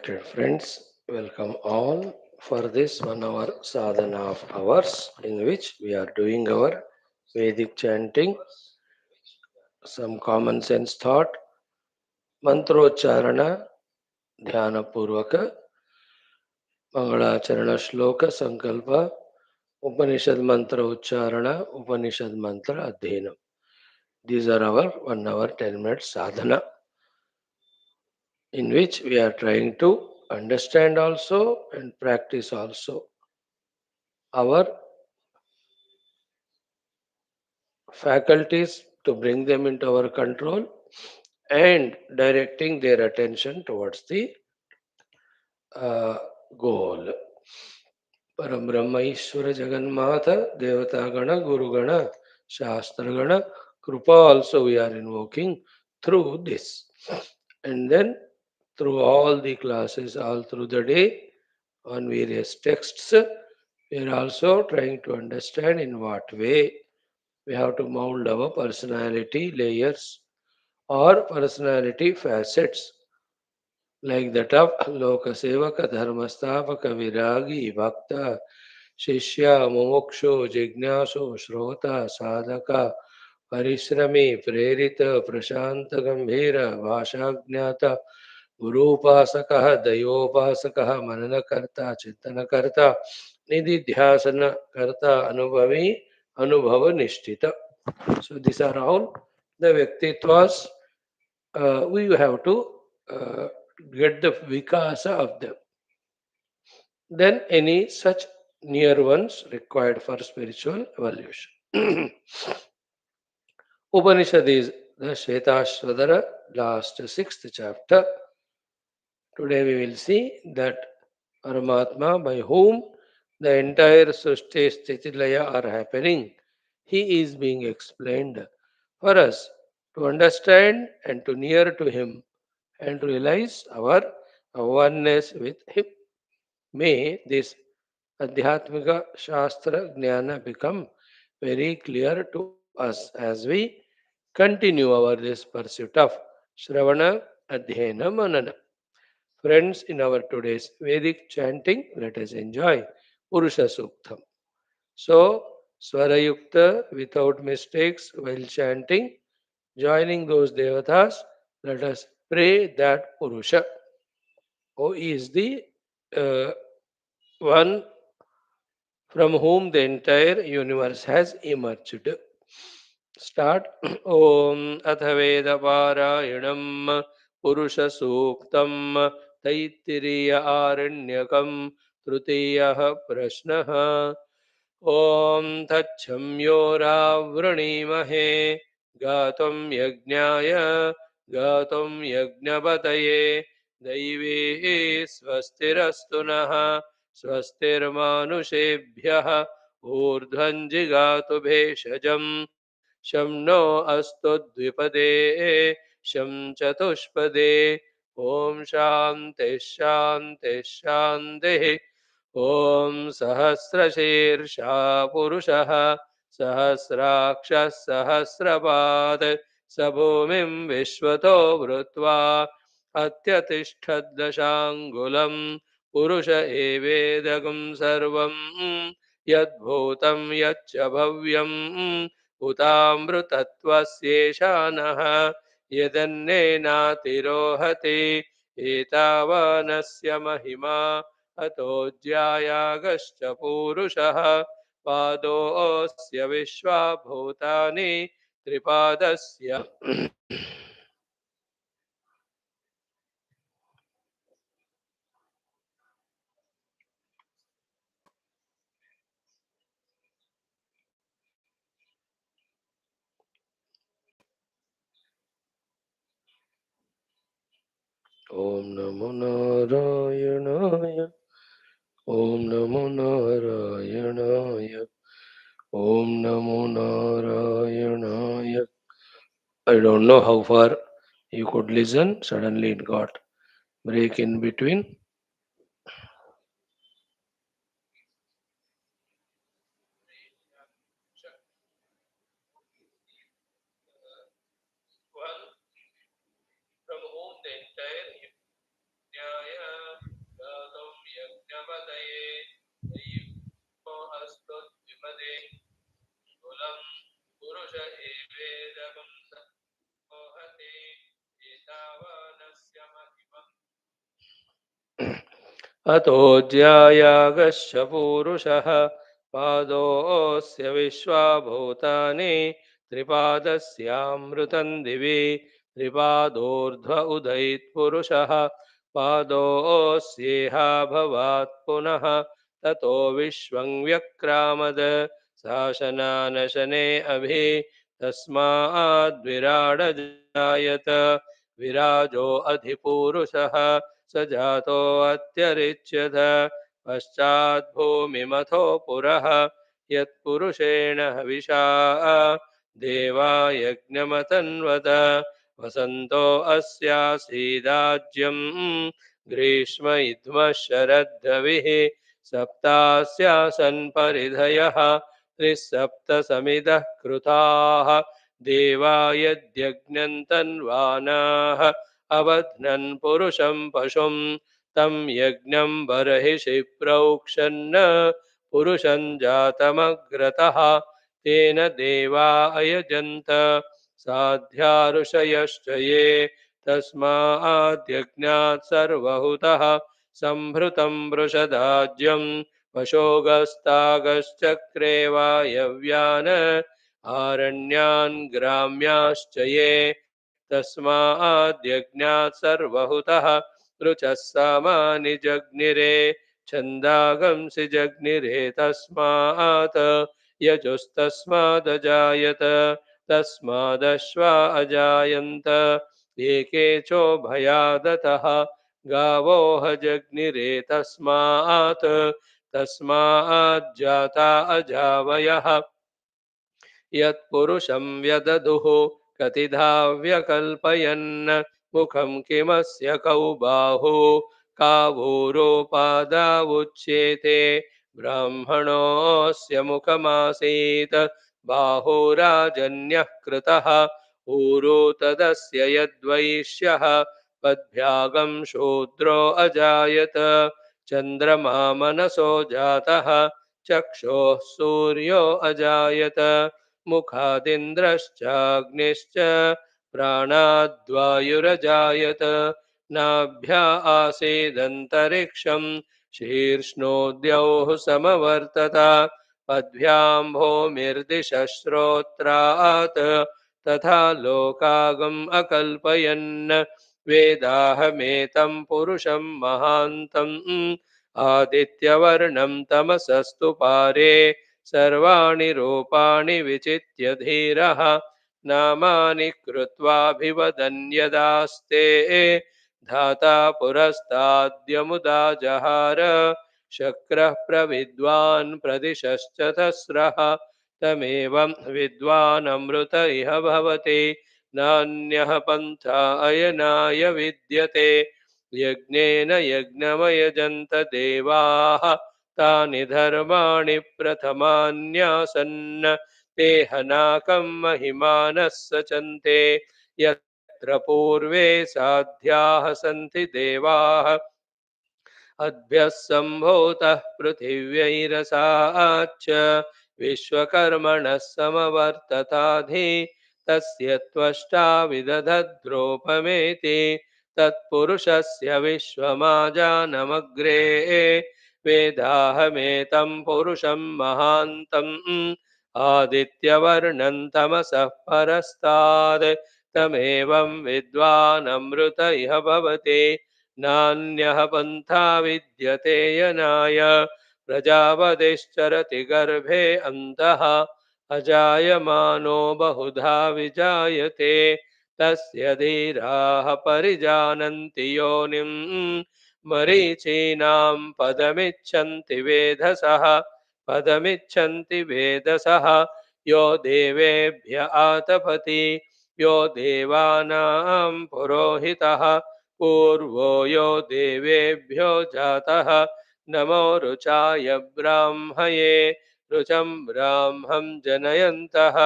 Respected friends, welcome all for this 1 hour sadhana of ours in which we are doing our Vedic chanting, some common sense thought, mantrocharana, dhyana purvaka, mangalacharana shloka, sankalpa, Upanishad mantra ucharana, Upanishad mantra adhyana. These are our 1 hour 10 minutes sadhana in which we are trying to understand also and practice also our faculties to bring them into our control and directing their attention towards the uh, goal. Param Ishwara Jagannatha, Devata Gana, Guru Gana, Shastra Gana, Krupa also we are invoking through this. And then through all the classes, all through the day, on various texts, we are also trying to understand in what way we have to mold our personality layers or personality facets like that of Lokasevaka, Dharmastapaka, Viragi, Bhakta, Shishya, Mumukshu, Jignasu, Shrota, Sadhaka, Parishrami, Prerita, Prashanta, Gambhira, Vashagnata, Gurupasaka, Dayopasaka, Mananakarta, Chintanakarta, Nididhyasana Karta, Anubhavi, Anubhava Nishtita. So these are all the Vyaktitwas we have to uh, get the vikasa of them. Then any such near ones required for spiritual evolution. Upanishad is the Shwethashwathara, last sixth chapter. Today we will see that Paramatma, by whom the entire Srishti Sthiti-laya are happening, he is being explained for us to understand and to near to him and realize our oneness with him. May this Adhyatmika Shastra Jnana become very clear to us as we continue our this pursuit of Shravana Adhyana Manana. Friends, in our today's Vedic chanting, let us enjoy Purusha Suktam. So, Swarayukta without mistakes while chanting, joining those devatas, let us pray that Purusha, who is the uh, one from whom the entire universe has emerged. Start. Om Athaveda Purusha Suktam Taittiriya Aranyakam Trutiya Prashnaha Om Tachamyoravruणीमहे Gatam Yajnaya Gatam Yajnapataye Daivi Swastirastu Nः Swastirmanusebhyah ऊर्ध्वञ्जिगातु भेषजम् शं no अस्तु द्विपदे शं चतुष्पदे ॐ शान्तिः शान्तिः शान्तिः ॐ सहस्रशीर्षा पुरुषः सहस्राक्षः सहस्रपात् स भूमिं विश्वतो भृत्वा अत्यतिष्ठद्दशाङ्गुलम् पुरुष एवेदगं सर्वं यद्भूतं यच्च भव्यं उतामृतत्वस्येषानः यदन्नेनातिरोहति एतावानस्य महिमा अतोऽध्यायागश्च पूरुषः पादोऽस्य विश्वाभूतानि त्रिपादस्य ॐ नमो नारायणाय ॐ नमो नारायणाय ॐ नमो नारायणाय. I don't know how far you could listen. Suddenly it got break in between. One from whom the entire अतोऽध्यायागश्च पूरुषः पादोऽस्य विश्वाभूतानि त्रिपादस्यामृतं दिवि त्रिपादोर्ध्व उदयित्पुरुषः पादोऽस्येहा भवात् पुनः ततो विश्वं व्यक्रामद शासनानशने अभि तस्माद्विराडजायत विराजो अधिपूरुषः स जातो अत्यरिच्यत पश्चाद्भूमिमथो पुरः यत्पुरुषेण हविषा देवा यज्ञमतन्वत वसन्तो अस्यासीदाज्यं ग्रीष्म इद्मः शरद्धविः सप्तास्यासन् परिधयः त्रिसप्तसमिदः कृताः देवा यद्यज्ञन्तन्वानाः अबध्नन् पुरुषं पशुं तं यज्ञं बर्हिषि प्रोक्षन्न पुरुषं जातमग्रतः तेन देवा अयजन्त साध्या ऋषयश्च ये तस्माद्यज्ञात् सर्वहुतः संभृतं वृषदाज्यं वशोगस्तागश्चक्रे वायव्यान् आरण्यान् ग्राम्याश्च ये तस्माद्यज्ञात् सर्वहुतः ऋचः सामानि जग्निरे छन्दागंसि जग्निरे तस्मात् यजुस्तस्मादजायत तस्मादश्वा अजायन्त एके चोभयादतः गावोह जग्निरे तस्मात् तस्माज्जाता अजावयः यत्पुरुषं व्यदधुः कतिधा व्यकल्पयन् मुखं किमस्य कौ बाहु कावूरोपादावुच्येते ब्राह्मणोऽस्य मुखमासीत् बाहुराजन्यः कृतः ऊरो तदस्य यद्वैश्यः पद्भ्यागं शूद्रो अजायत चन्द्रमा मनसो जातः चक्षोः सूर्यो अजायत मुखादिन्द्रश्चाग्निश्च प्राणाद्वायुरजायत नाभ्या आसीदन्तरिक्षं शीर्ष्णोद्यौः समवर्तत पद्भ्यां भूमिर्दिशश्रोत्रात् तथा लोकागम् अकल्पयन् वेदाहमेतं पुरुषं महान्तम् आदित्यवर्णं तमसस्तु पारे सर्वाणि रूपाणि विचित्य धीरः नामानि कृत्वाभिवदन्यदास्ते धाता पुरस्ताद्यमुदा जहार शक्रः प्रविद्वान् प्रदिशश्च तस्रः तमेवं विद्वान् अमृत इह भवति नान्यः पन्था अयनाय विद्यते यज्ञेन यज्ञमयजन्त देवाः तानि धर्माणि प्रथमान्यासन् ते हनाकं महिमानः सचन्ते यत्र पूर्वे साध्याः सन्ति देवाः अद्भ्यः सम्भूतः पृथिव्यैरसाच्च विश्वकर्मणः समवर्तताधि तस्य त्वष्टा विदधद्रोपमेति तत्पुरुषस्य विश्वमाजानमग्रे वेदाहमेतं पुरुषं महान्तम् आदित्यवर्णं तमसः परस्तात् तमेवं विद्वानमृत इह भवति नान्यः पन्था विद्यते यनाय प्रजापतिश्चरति गर्भे अन्तः अजायमानो बहुधा विजायते तस्य धीराः परिजानन्ति योनिं मरीचीनां पदमिच्छन्ति वेधसः यो देवेभ्य आतपति यो देवानां पुरोहितः पूर्वो यो देवेभ्यो जातः नमो रुचाय ब्राह्मये रुचं ब्राह्मं जनयन्तः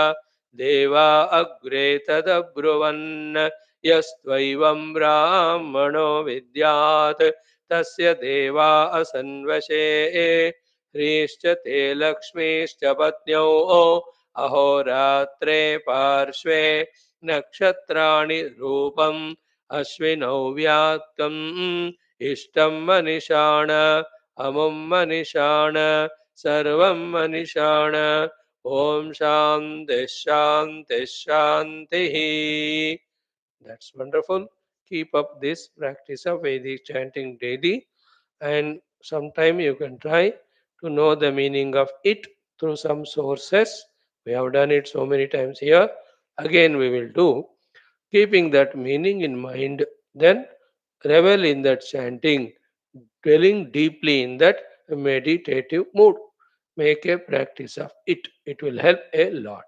देवा अग्रे तदब्रुवन् यस्त्वैवं ब्राह्मणो विद्यात् तस्य देवा असन्वशे ह्रीश्च ते लक्ष्मीश्च पत्न्यौ अहोरात्रे पार्श्वे नक्षत्राणि रूपम् अश्विनौ व्यात्तम् इष्टं मनिषाण अमुं मनिषाण सर्वं मनिषाण Om Shanti Shanti Shanti. That's wonderful. Keep up this practice of Vedic chanting daily, and sometime you can try to know the meaning of it through some sources. We have done it so many times here. Again, we will do. Keeping that meaning in mind, then revel in that chanting, dwelling deeply in that meditative mood. Make a practice of it. It will help a lot.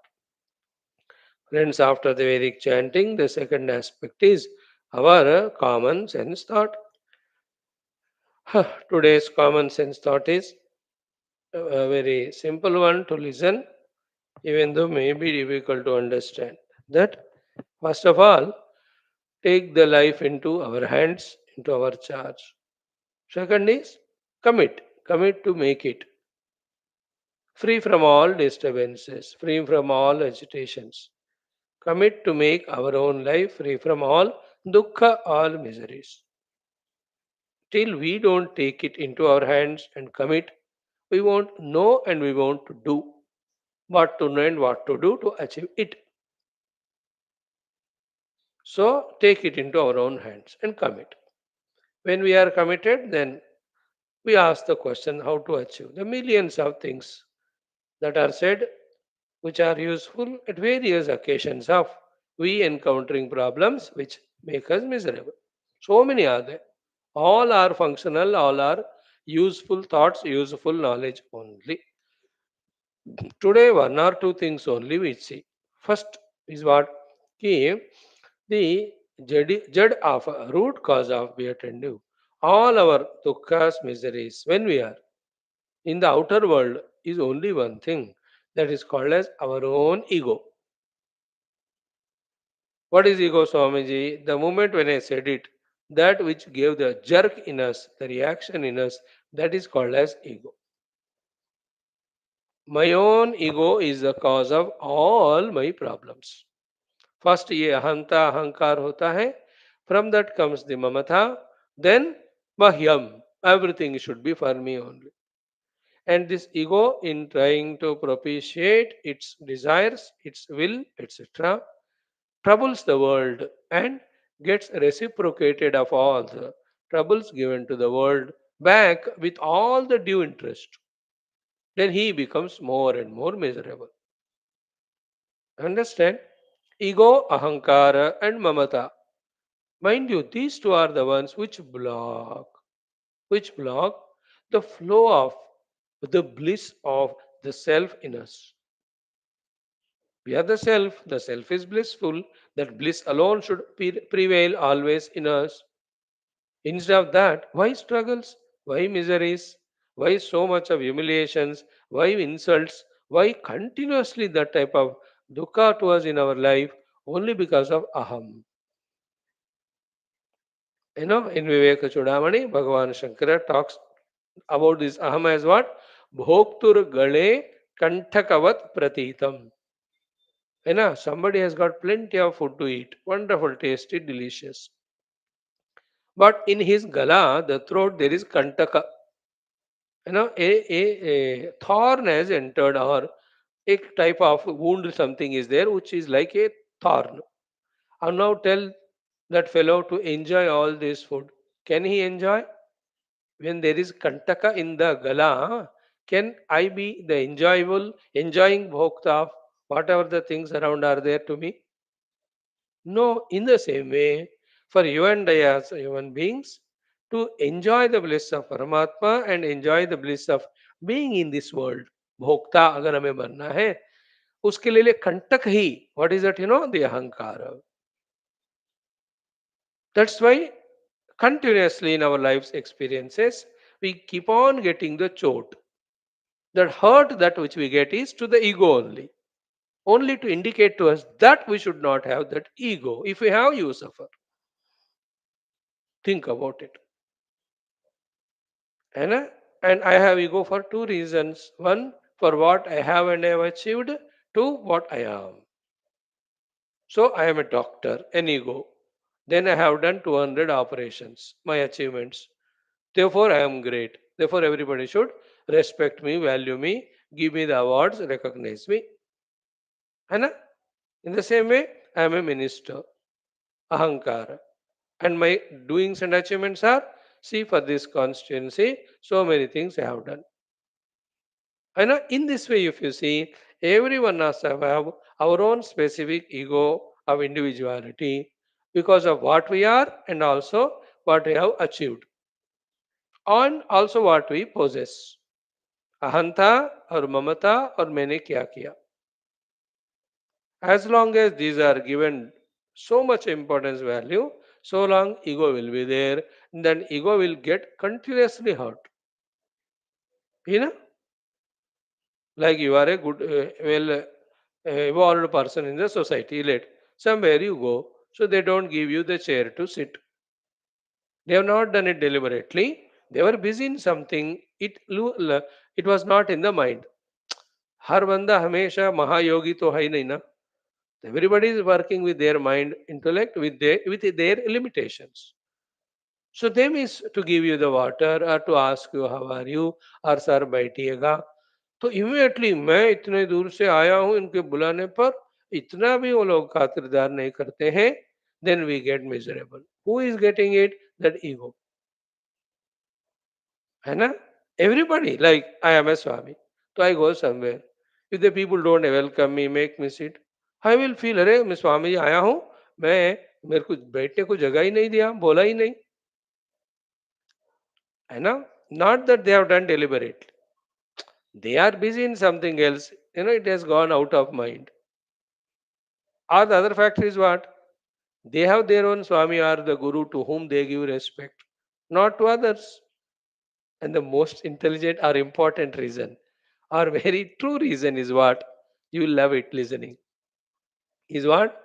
Friends, after the Vedic chanting, the second aspect is our common sense thought. Today's common sense thought is a very simple one to listen, even though may be difficult to understand. That, first of all, take the life into our hands, into our charge. Second is commit to make it free from all disturbances, free from all agitations. Commit to make our own life free from all dukkha, all miseries. Till we don't take it into our hands and commit, we won't know and we won't do what to know and what to do to achieve it. So take it into our own hands and commit. When we are committed, then we ask the question how to achieve the millions of things that are said, which are useful at various occasions of we encountering problems which make us miserable. So many are there. All are functional, all are useful thoughts, useful knowledge only. Today, one or two things only we see. First is what? Ki the jad of root cause of be attentive. All our dukkha's miseries, when we are in the outer world, is only one thing, that is called as our own ego. What is ego, Swamiji? The moment when I said it, that which gave the jerk in us, the reaction in us, that is called as ego. My own ego is the cause of all my problems. First ये अहंता अहंकार होता है. From that comes the mamata. Then Bhashyam. Everything should be for me only. And this ego, in trying to propitiate its desires, its will, etc., troubles the world and gets reciprocated of all the troubles given to the world back with all the due interest. Then he becomes more and more miserable. Understand? Ego, ahankara, and mamata. Mind you, these two are the ones which block the flow of the bliss of the self in us. We are the self is blissful, that bliss alone should prevail always in us. Instead of that, why struggles? Why miseries? Why so much of humiliations? Why insults? Why continuously that type of dukkha to us in our life? Only because of aham. In Viveka Chudamani, Bhagavan Shankara talks about this aham as what? Bhoktur gale kantakavat pratitam. Somebody has got plenty of food to eat, wonderful, tasty, delicious. But in his gala, the throat, there is kantaka. A thorn has entered, or a type of wound something is there which is like a thorn. And now tell that fellow to enjoy all this food. Can he enjoy? When there is kantaka in the gala, can I be the enjoying bhokta of whatever the things around are there to me? No, in the same way, for you and I as human beings, to enjoy the bliss of Paramatma and enjoy the bliss of being in this world, भोक्ता अगर हमें बनना है, उसके लिए कंटक ही, what is that, the ahankara. That's why continuously in our life's experiences, we keep on getting the chot. That hurt that which we get is to the ego only to indicate to us that we should not have that ego. If we have, you suffer. Think about it. And, and I have ego for two reasons. One, for what I have and I have achieved. to what I am. So I am a doctor, an ego. Then I have done 200 operations, my achievements. Therefore, I am great. Therefore, everybody should respect me, value me, give me the awards, recognize me. है ना? In the same way, I am a minister, ahankara. And my doings and achievements are, see, for this constituency, so many things I have done. And in this way, if you see, every one of us have our own specific ego of individuality because of what we are and also what we have achieved, and also what we possess. Ahanta or mamata or मैंने क्या किया. As long as these are given so much importance value, so long ego will be there, then ego will get continuously hurt. You know, like you are a good, evolved person in the society. Let somewhere you go, so they don't give you the chair to sit. They have not done it deliberately. They were busy in something. It was not in the mind. हर बंदा हमेशा महायोगी तो है ही नहीं ना. Everybody is working with their mind, intellect, with their limitations. So they miss to give you the water or to ask you how are you or sir बैठिएगा. तो immediately मैं इतने दूर से आया हूं इनके बुलाने पर इतना भी वो लोग खातिरदार नहीं करते हैं. Then we get miserable. Who is getting it? That ego. है ना? Everybody, like I am a Swami. So I go somewhere. If the people don't welcome me, make me sit, I will feel अरे मैं स्वामी जी आया हूँ, मैं मेरे को बैठने को जगह ही नहीं दिया, बोला ही नहीं, है ना? Not that they have done deliberately. They are busy in something else. It has gone out of mind. Or the other factor is what? They have their own Swami or the Guru to whom they give respect, not to others. And the most intelligent or important reason, or very true reason, is what? You will love it listening. Is what?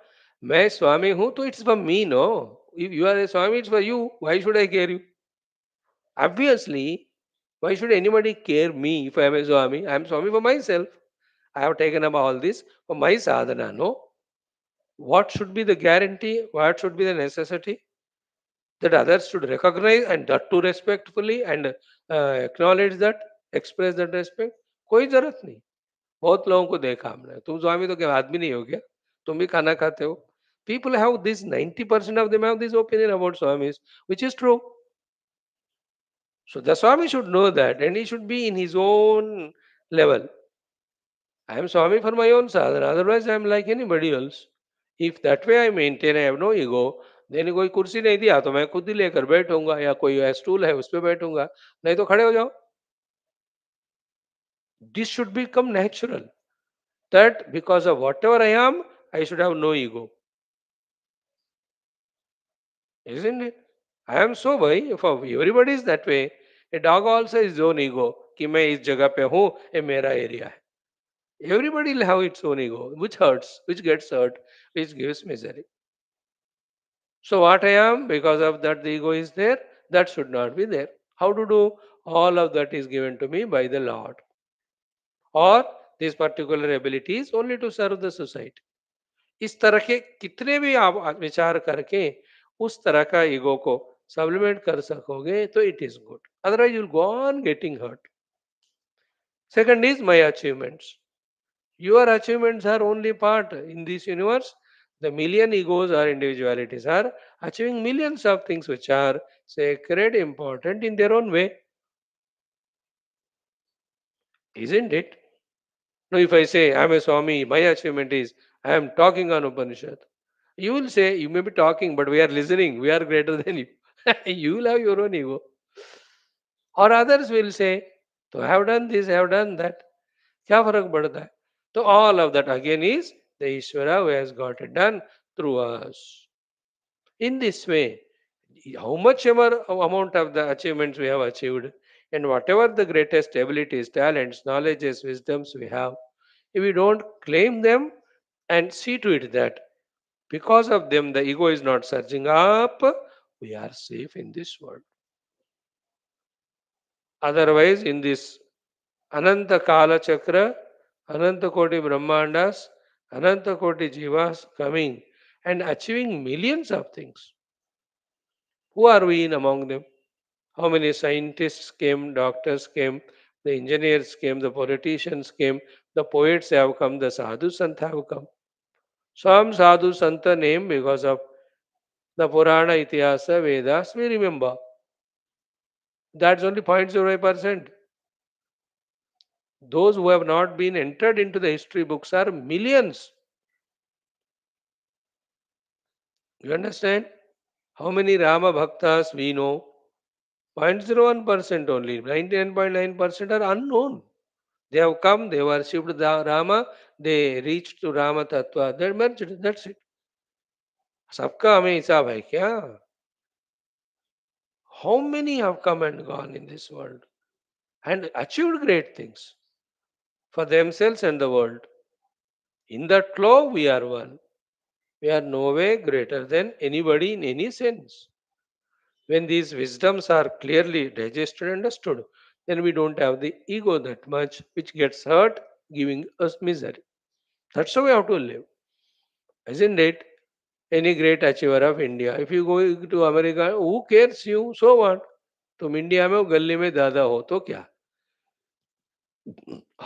मैं स्वामी हूं तो it's for me, no? If you are a Swami, it's for you. Why should I care you? Obviously, why should anybody care me if I am a Swami? I am Swami for myself. I have taken up all this for my sadhana, no? What should be the guarantee? What should be the necessity? That others should recognize and that too respectfully and acknowledge that, express that respect. कोई जरूरत नहीं. बहुत लोगों को देखा हमने. तुम स्वामी तो क्या आदमी नहीं हो क्या? तुम भी खाना खाते हो. People have this 90% of them have this opinion about Swamis, which is true. So the Swami should know that and he should be in his own level. I am Swami for my own sadhana, otherwise I am like anybody else. If that way I maintain, I have no ego, then कोई कुर्सी नहीं दिया तो मैं खुद ही लेकर बैठूंगा या कोई स्टूल है उस पर बैठूंगा, नहीं तो खड़े हो जाओ. This should become natural. That because of whatever I am, I should have no ego, isn't it? I am so भाई, if everybody is that way, a dog also has his own ego कि मैं इस जगह पे हूँ, ये मेरा area है. Everybody will have its own ego, which hurts, which gets hurt, which gives misery. So what I am, because of that the ego is there, that should not be there. How to do? All of that is given to me by the Lord. Or this particular ability is only to serve the society. इस तरह के कितने भी आप विचार करके उस तरह का ईगो को सब्लिमेट कर सकोगे तो it is good. Otherwise you will go on getting hurt. Second is my achievements. Your achievements are only part in this universe. The million egos or individualities are achieving millions of things which are sacred, important in their own way, isn't it? Now, if I say I'm a Swami, my achievement is I am talking on Upanishad. You will say you may be talking, but we are listening. We are greater than you. You will have your own ego. Or others will say, तो I have done this, I have done that. क्या फर्क पड़ता है? तो all of that again is the Ishvara who has got it done through us. In this way, how much ever amount of the achievements we have achieved, and whatever the greatest abilities, talents, knowledges, wisdoms we have, if we don't claim them and see to it that because of them the ego is not surging up, we are safe in this world. Otherwise, in this Ananta Kala Chakra, Ananta Koti Brahmandas, Ananta Koti Jivas coming and achieving millions of things. Who are we in among them? How many scientists came, doctors came, the engineers came, the politicians came, the poets have come, the sadhu sant have come. Some sadhu santa name because of the Purana Itihasa Vedas we remember. That's only 0.05%. Those who have not been entered into the history books are millions. You understand? How many Rama Bhaktas we know? 0.01% only. 99.9% are unknown. They have come, they worshipped the Rama, they reached to Rama Tattva, they merged. That's it. सबका हमें हिसाब है क्या? How many have come and gone in this world and achieved great things for themselves and the world? In that flow, we are one. We are no way greater than anybody in any sense. When these wisdoms are clearly digested and understood, then we don't have the ego that much, which gets hurt, giving us misery. That's how we have to live, isn't it? Any great achiever of India. If you go to America, who cares you? So what? तुम India में हो, गली में दादा हो तो क्या?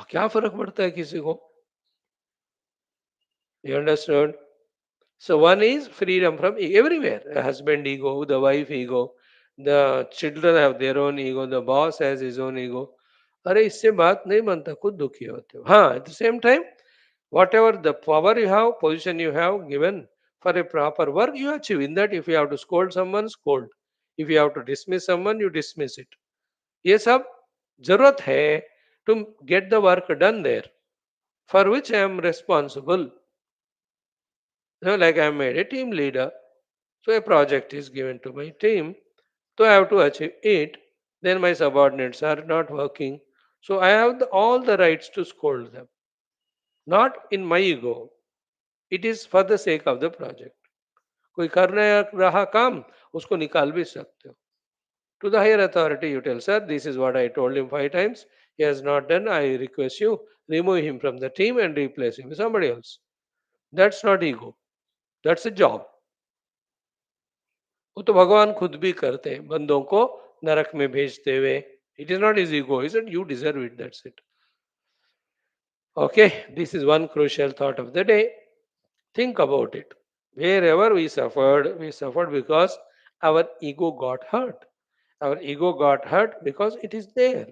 क्या फर्क पड़ता है किसी को? You understood? So one is freedom from everywhere. A husband ego, the wife ego, the children have their own ego, the boss has his own ego. अरे इससे बात नहीं बनता, खुद दुखी होते हो. हाँ, at the same time, whatever the power you have, position you have given for a proper work, you achieve. In that, if you have to scold someone, scold. If you have to dismiss someone, you dismiss it. ये सब जरूरत है to get the work done there, for which I am responsible. Like I am made a team leader, so a project is given to my team, so I have to achieve it. Then my subordinates are not working, so I have all the rights to scold them. Not in my ego. It is for the sake of the project. कोई कर रहा काम उसको निकाल भी सकते हो. To the higher authority, you tell, sir, this is what I told him 5 times. He has not done. I request you remove him from the team and replace him with somebody else. That's not ego. That's a job. वो तो भगवान खुद भी करते हैं बंदों को नरक में भेजते हुए. It is not his ego, is it? You deserve it. That's it. Okay, this is one crucial thought of the day. Think about it. Wherever we suffered because our ego got hurt. Our ego got hurt because it is there.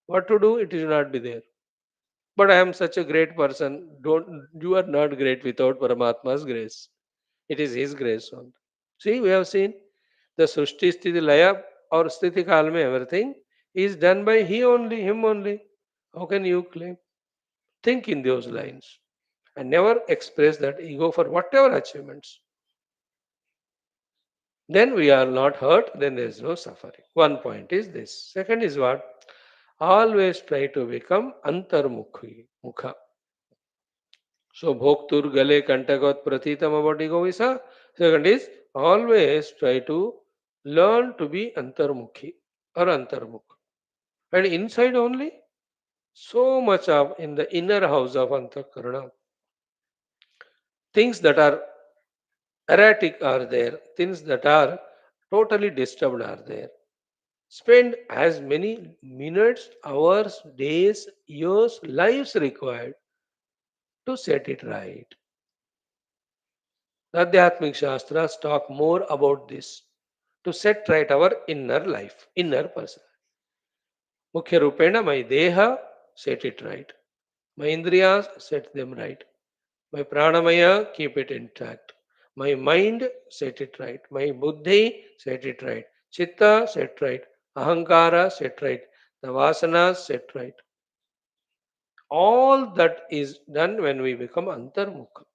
What to do? It will not be there. But I am such a great person. Don't you are not great without Paramatma's grace. It is His grace only. See, we have seen the Srishti Sthiti Laya or Sthiti Kalme, everything is done by He only, Him only. How can you claim? Think in those lines and never express that ego for whatever achievements. Then we are not hurt, then there is no suffering. One point is this. Second is what? Always try to become antarmukhi, mukha. So bhoktur gale kantagot pratitam about ego visa. Second is always try to learn to be antarmukhi or antarmukh. And inside only, so much of in the inner house of antakarana. Things that are erratic are there, things that are totally disturbed are there. Spend as many minutes, hours, days, years, lives required to set it right. The Adhyatmic Shastras talk more about this to set right our inner life, inner person. Mukhya Rupena, my Deha, set it right. My Indriyas, set them right. My Pranamaya, keep it intact. My mind, set it right. My Buddhi, set it right. Chitta, set right. Ahankara, set right. The Vasanas, set right. All that is done when we become Antarmukha.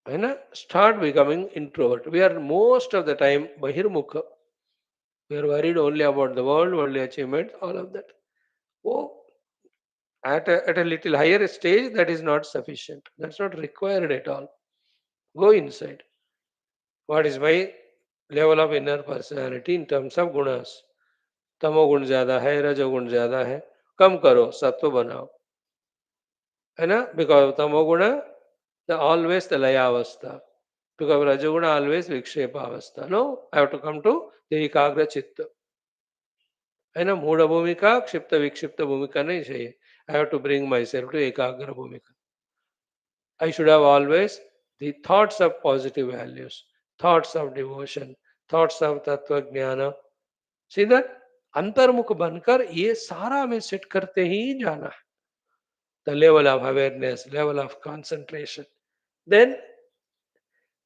When start becoming introvert, we are most of the time Bahirmukha. We are worried only about the world, worldly achievements, all of that. Oh, at a little higher stage, that is not sufficient. That's not required at all. Go inside. What is my level of inner personality in terms of gunas? तमोगुण ज्यादा है, रजोगुण ज्यादा है, कम करो, सत्व बनाओ. है ना? Because tamoguna, the always the layavastha. Because rajoguna always vikshepavastha. No, I have to come to the ekagra chitta. है ना? मूढ़ भूमिका क्षिप्त विक्षिप्त भूमिका नहीं चाहिए. I have to bring myself to ekagra bhumika. I should have always the thoughts of positive values, thoughts of devotion, thoughts of तत्व ज्ञान. See that? अंतर्मुख बनकर ये सारा में सेट करते ही जाना है. The level of awareness, level of concentration. Then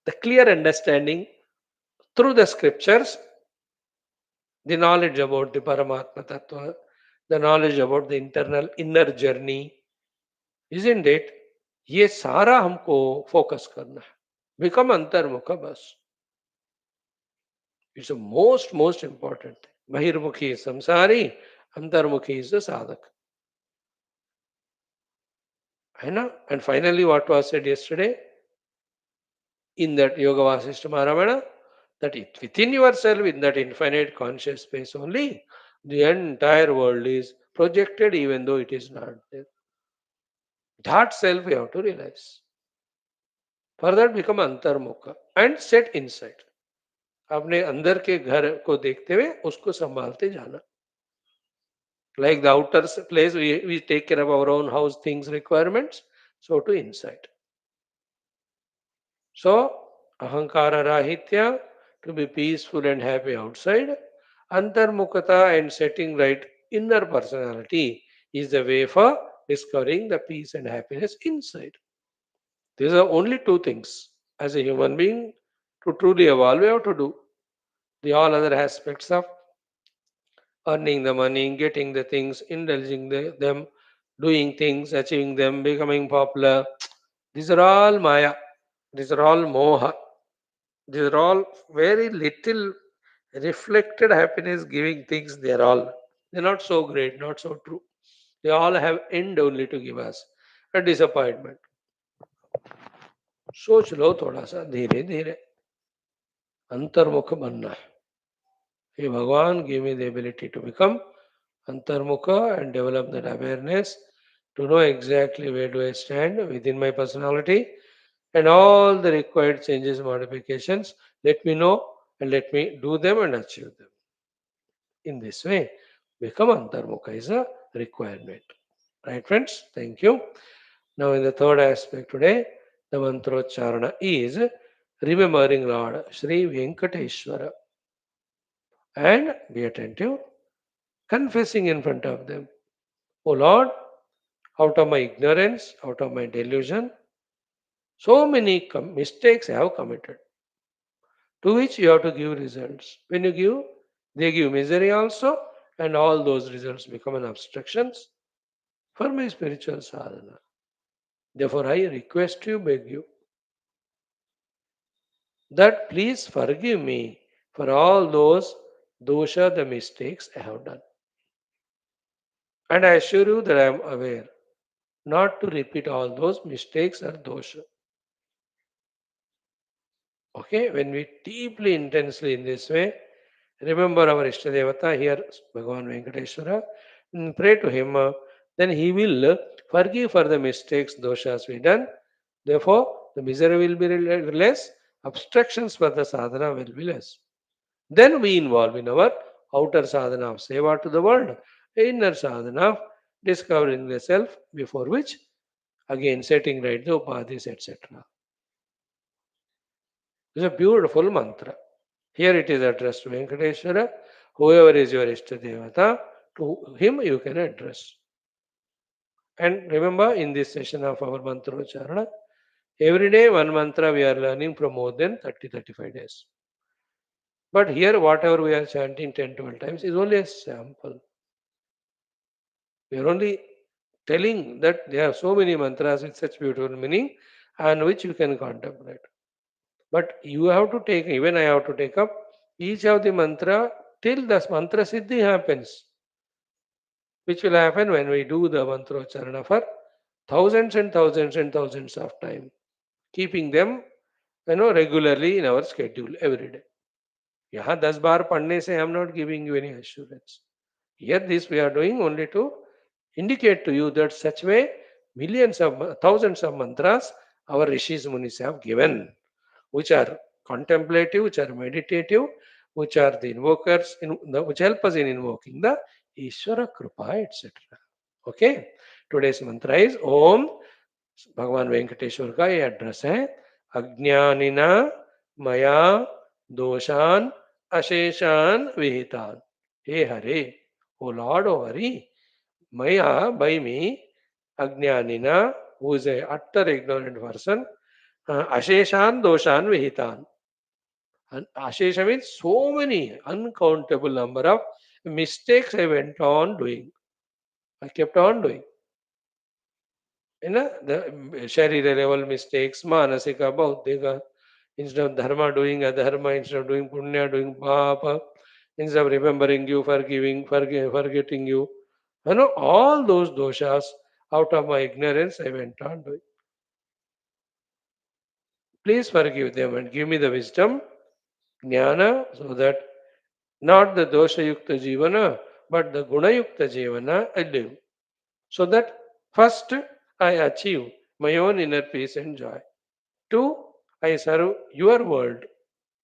the clear understanding through the scriptures, the knowledge about the Paramatma Tattva, the knowledge about the internal inner journey, isn't it? ये सारा हमको फोकस करना है. Become अंतर्मुख बस. It's the most important thing. Bahirmukhi is samsari, antarmukhi is the sadhak. And finally, what was said yesterday in that Yoga Vasishta Maharamana, that within yourself, in that infinite conscious space only, the entire world is projected even though it is not there. That self you have to realize. For that become antarmukha and set inside. अपने अंदर के घर को देखते हुए उसको संभालते जाना. Like the outer place, we take care of our own house things, requirements, so to inside. So, ahankara rahitya, to be peaceful and happy outside, antarmukhata and setting right inner personality is the way for discovering the peace and happiness inside. These are only two things as a human being to truly evolve, we have to do. The all other aspects of earning the money, getting the things, indulging them, doing things, achieving them, becoming popular. These are all Maya. These are all Moha. These are all very little reflected happiness giving things. They're not so great, not so true. They all have end only to give us a disappointment. सोच लो थोड़ा सा धीरे धीरे अंतर्मुख बनना है. Hey Bhagwan, give me the ability to become antarmukha and develop that awareness to know exactly where do I stand within my personality and all the required changes, modifications. Let me know and let me do them and achieve them. In this way, become antarmukha is a requirement. Right, friends? Thank you. Now, in the third aspect today, the mantrocharana is remembering Lord Sri Venkateshwara and be attentive, confessing in front of them. Oh Lord, out of my ignorance, out of my delusion, so many mistakes I have committed, to which you have to give results. When you give, they give misery also, and all those results become an obstructions for my spiritual sadhana. Therefore, I request you, beg you, that please forgive me for all those dosha, the mistakes I have done. And I assure you that I am aware not to repeat all those mistakes or dosha. Okay, when we deeply, intensely in this way, remember our Ishtadevata here, Bhagavan Venkateshwara, and pray to him, then he will forgive for the mistakes, doshas we done. Therefore, the misery will be less, obstructions for the sadhana will be less. Then we involve in our outer sadhana of seva to the world, inner sadhana of discovering the self, before which, again, setting right the upadhis, etc. It's a beautiful mantra. Here it is addressed to Venkateshwara. Whoever is your Ishtadevata, to him you can address. And remember, in this session of our Mantrocharana, every day one mantra we are learning from more than 30-35 days. But here, whatever we are chanting 10-12 times is only a sample. We are only telling that there are so many mantras with such beautiful meaning and which you can contemplate. But you have to take, even I have to take up each of the mantra till the mantra siddhi happens, which will happen when we do the mantrocharana for thousands and thousands and thousands of time, keeping them regularly in our schedule every day. यहाँ 10 बार पढ़ने से I am not giving you any assurance. Here this we are doing only to indicate to you that such way millions of, thousands of mantras our rishis munis have given, which are contemplative, which are meditative, which are the invokers, which help us in invoking the Ishvara Kripa, etc. Okay. Today's mantra is Om. भगवान वेंकटेश्वर का ये address है अज्ञानिना मया दोषान अशेषान विहितान हे हरे ओ Lord ओ हरि मया by me अज्ञानिना who is a utter ignorant person अशेषान दोषान विहितान and ashesha means so many uncountable number of mistakes I went on doing. I kept on doing. The Sharira level mistakes, Manasika, Bauddhika, instead of Dharma doing Adharma, instead of doing Punya doing Papa, instead of remembering you, forgiving, forgetting you. All those doshas out of my ignorance I went on doing. Please forgive them and give me the wisdom, jnana, so that not the dosha yukta jivana, but the guna yukta jivana I live. So that first I achieve my own inner peace and joy. 2, I serve your world,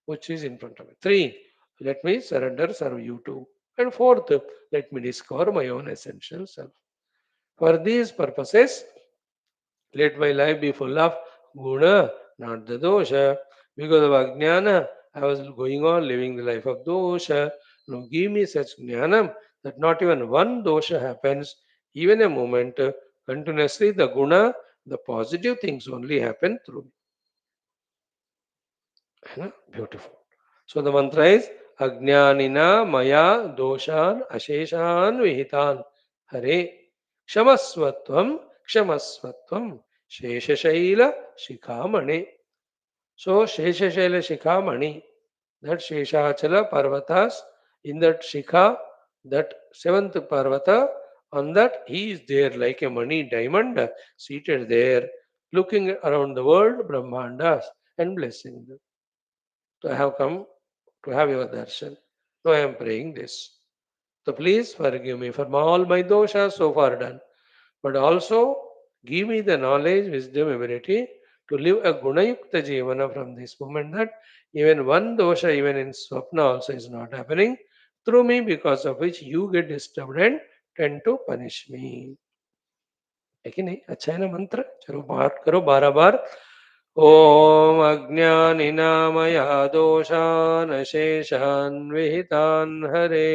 which is in front of me. 3, let me surrender, serve you too. And 4th, let me discover my own essential self. For these purposes, let my life be full of guna, not the dosha. Because of ajnana, I was going on living the life of dosha. Now give me such jnanam that not even one dosha happens, even a moment. Continuously, the guna, the positive things only happen through me. Beautiful. So the mantra is Ajnanina Maya Doshan Asheshan Vihitan Hare Kshamasvatvam Kshamasvatvam Sheshashaila Shikhamani. So Sheshashaila Shikhamani, that Sheshachala Parvatas, in that Shikha, that seventh Parvata, on that he is there like a money diamond seated there, looking around the world, Brahmandas, and blessing them. So I have come to have your darshan. Now I am praying this. So please forgive me for all my doshas so far done. But also give me the knowledge, wisdom, ability to live a gunayukta jivana from this moment that even one dosha, even in swapna also is not happening through me, because of which you get disturbed and tend to punish me. है कि नहीं? अच्छा है ना मंत्र? चलो बात करो 12 बार. ॐ अज्ञानिनामया दोषानशेषान् विहितान् हरे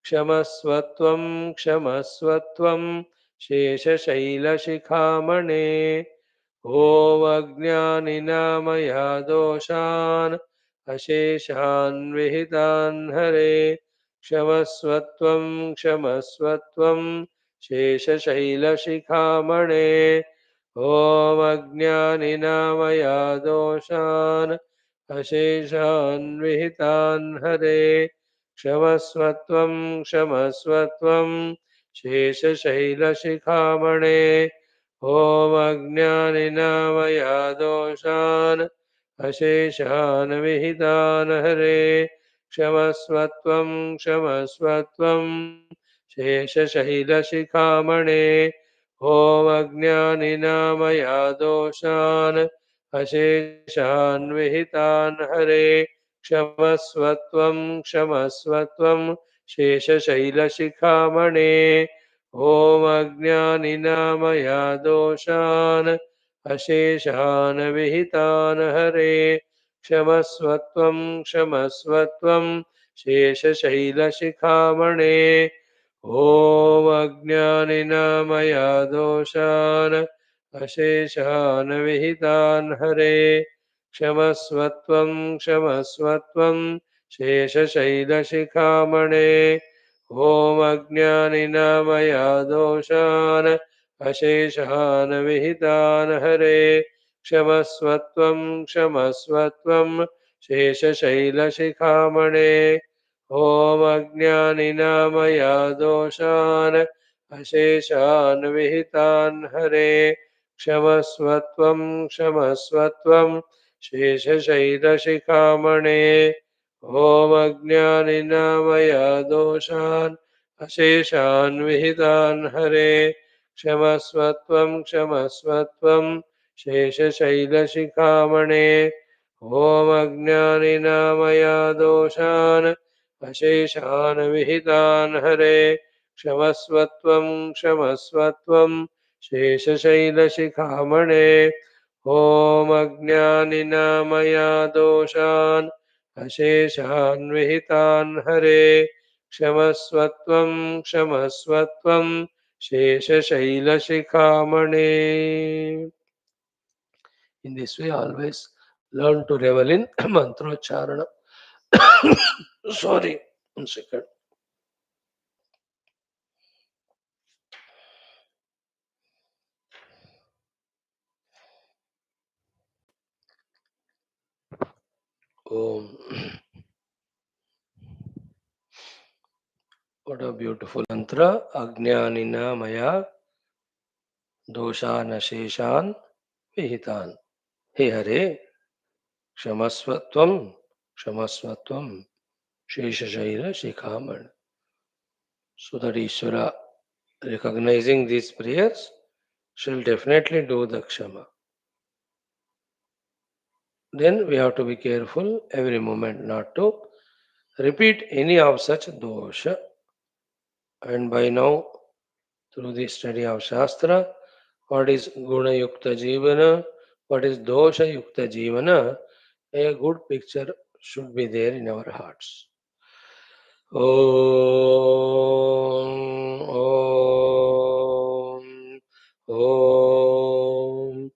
क्षमस्वत्वं क्षमस्वत्वं शेषशैलशिखामणे ॐ अज्ञानिनामया दोषान् अशेषान् विहितान् हरे क्षमस्वत्वं क्षमस्वत्वं शेषशैलशिखामणे ॐ अज्ञानिनामया दोषान् अशेषान् विहितान् हरे क्षमस्वत्वं क्षमस्वत्वं शेषशैलशिखामणे ॐ अज्ञानिनामया दोषान् अशेषान् विहितान् हरे क्षमस्वत्वं क्षमस्वत्वं शेषशैलशिखामणे ॐ अज्ञानिनामया दोषान् अशेषान् विहितान् हरे क्षमस्वत्वं क्षमस्वत्वं शेषशैलशिखामणे ॐ अज्ञानिनामया दोषान् अशेषान् विहितान् हरे क्षमस्वत्वं क्षमस्वत्वं शेषशैलशिखामणे ॐ अज्ञानिनामया दोषान् अशेषान् विहितान् हरे क्षमस्वत्वं क्षमस्वत्वं शेषशैलशिखामणे ॐ अज्ञानिनामया दोषान् अशेषान् विहितान् हरे क्षमस्वत्वं क्षमस्वत्वं शेषशैलशिखामणे ॐ अज्ञानिनामया दोषान् अशेषान् विहितान् हरे क्षमस्वत्वं क्षमस्वत्वं शेषशैलशिखामणे ॐ अज्ञानिनामया दोषान् अशेषान् विहितान् हरे क्षमस्वत्वं क्षमस्वत्वं शेषशैलशिखामणे ॐ अज्ञानिना मया दोषान् अशेषान् विहितान् हरे क्षमस्वत्वं क्षमस्वत्वं शेषशैलशिखामणे ॐ अज्ञानिना मया दोषान् अशेषान् विहितान् हरे क्षमस्वत्वं क्षमस्वत्वं शेषशैलशिखामणे. In this way, always learn to revel in mantrocharana. Sorry, 1 second. Om. What a beautiful mantra. Ajnanina maya doshan sheshan vihitan. Hey Hare, Kshamasvatvam, Kshamasvatvam, Shesha Shikhaman. So that Ishvara, recognizing these prayers, shall definitely do the Kshama. Then we have to be careful every moment not to repeat any of such dosha. And by now, through the study of Shastra, what is Guna Yukta Jivana, what is Dosha Yukta Jivana, a good picture should be there in our hearts. Om, Om, Om,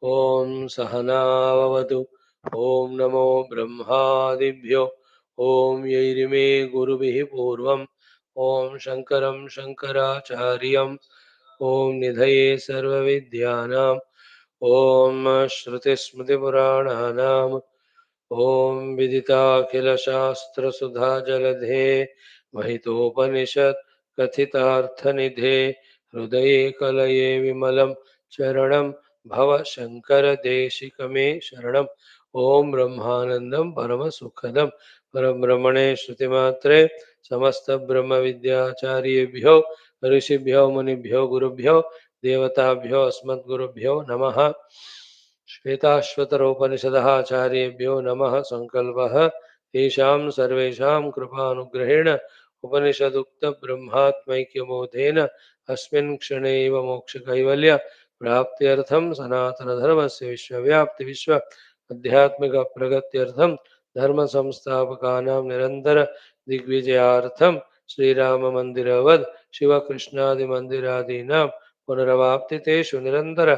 Om Sahanavavadu, Om Namo Brahmadibhyo, Om Yairime Gurubihi Purvam, Om Shankaram Shankaracharyam, Om Nidhaye Sarvavidyanam, Om Shruti Smriti Purananam, ॐ विदिताखिलशास्त्रसुधाजलधे महितोपनिषत् कथितार्थनिधे हृदये कलये विमलं चरणं भव शङ्करदेशिकमे शरणम् ॐ ब्रह्मानन्दं परमसुखदं परब्रह्मणे श्रुतिमात्रे समस्तब्रह्मविद्याचार्येभ्यो ऋषिभ्यो मुनिभ्यो गुरुभ्यो देवताभ्यो अस्मद्गुरुभ्यो नमः श्वेताश्वतरोपनिषदः आचार्येभ्यो नमः संकल्पः तेषां सर्वेषां कृपानुग्रहेण उपनिषदुक्तब्रह्मात्मैक्यबोधेन अस्मिन् क्षणे एव मोक्षकैवल्य प्राप्त्यर्थं सनातनधर्मस्य विश्वव्याप्ति विश्व आध्यात्मिकप्रगत्यर्थं धर्मसंस्थापकानां निरन्तर दिग्विजयार्थं श्रीराममन्दिरवद् शिवकृष्णादिमन्दिरादीनां पुनरवाप्तितेषु निरन्तर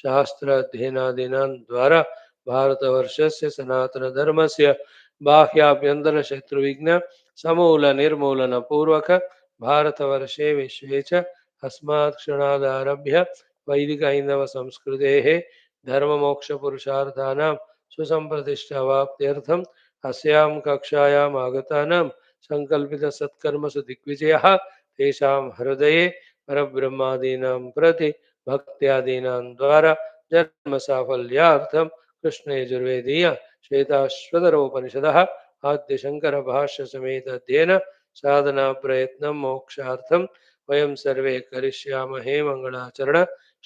शास्त्र अध्ययनादीनां द्वारा भारतवर्षस्य सनातनधर्मस्य बाह्याभ्यन्तर शत्रुविघ्न समूल निर्मूलन पूर्वक भारतवर्षे विश्वे च अस्मात् क्षणादारभ्य वैदिक हैन्दव संस्कृतेः धर्ममोक्षपुरुषार्थानां सुसम्प्रतिष्ठावाप्त्यर्थम् अस्यां कक्षायाम् आगतानां सङ्कल्पितसत्कर्मसु दिग्विजयः तेषां हृदये परब्रह्मादीनां प्रति भक्त्यादीनां द्वारा जन्म साफल्यार्थं कृष्णयजुर्वेदीय श्वेताश्वतरोपनिषदः आद्य शंकर भाष्य समेत अध्ययन साधना प्रयत्न मोक्षार्थं वयं सर्वे करिष्यामहे मंगलाचरण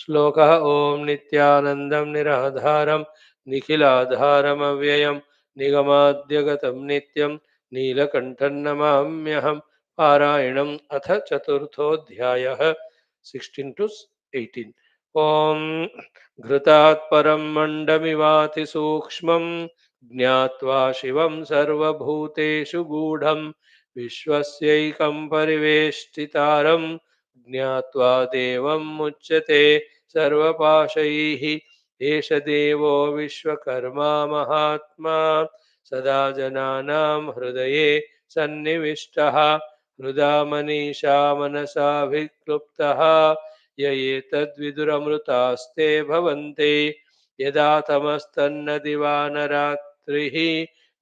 श्लोकः ओम नित्यानन्दं निराधारं निखिलाधारमव्ययं निगमाद्यगतं नित्यं नीलकण्ठं नमाम्यहं पारायणम् अथ चतुर्थोऽध्यायः 16 to 18 ॐ घृतात् परं मण्डमिवातिसूक्ष्मं ज्ञात्वा शिवं सर्वभूतेषु गूढं विश्वस्यैकं परिवेष्टितारं ज्ञात्वा देवं मुच्यते सर्वपाशैः एष देवो विश्वकर्मा महात्मा सदा जनानां हृदये सन्निविष्टः हृदा मनीषा मनसा विक्लुप्तः य एतद्विदुरमृतास्ते भवन्ति यदा तमस्तन्न दिवा न रात्रिः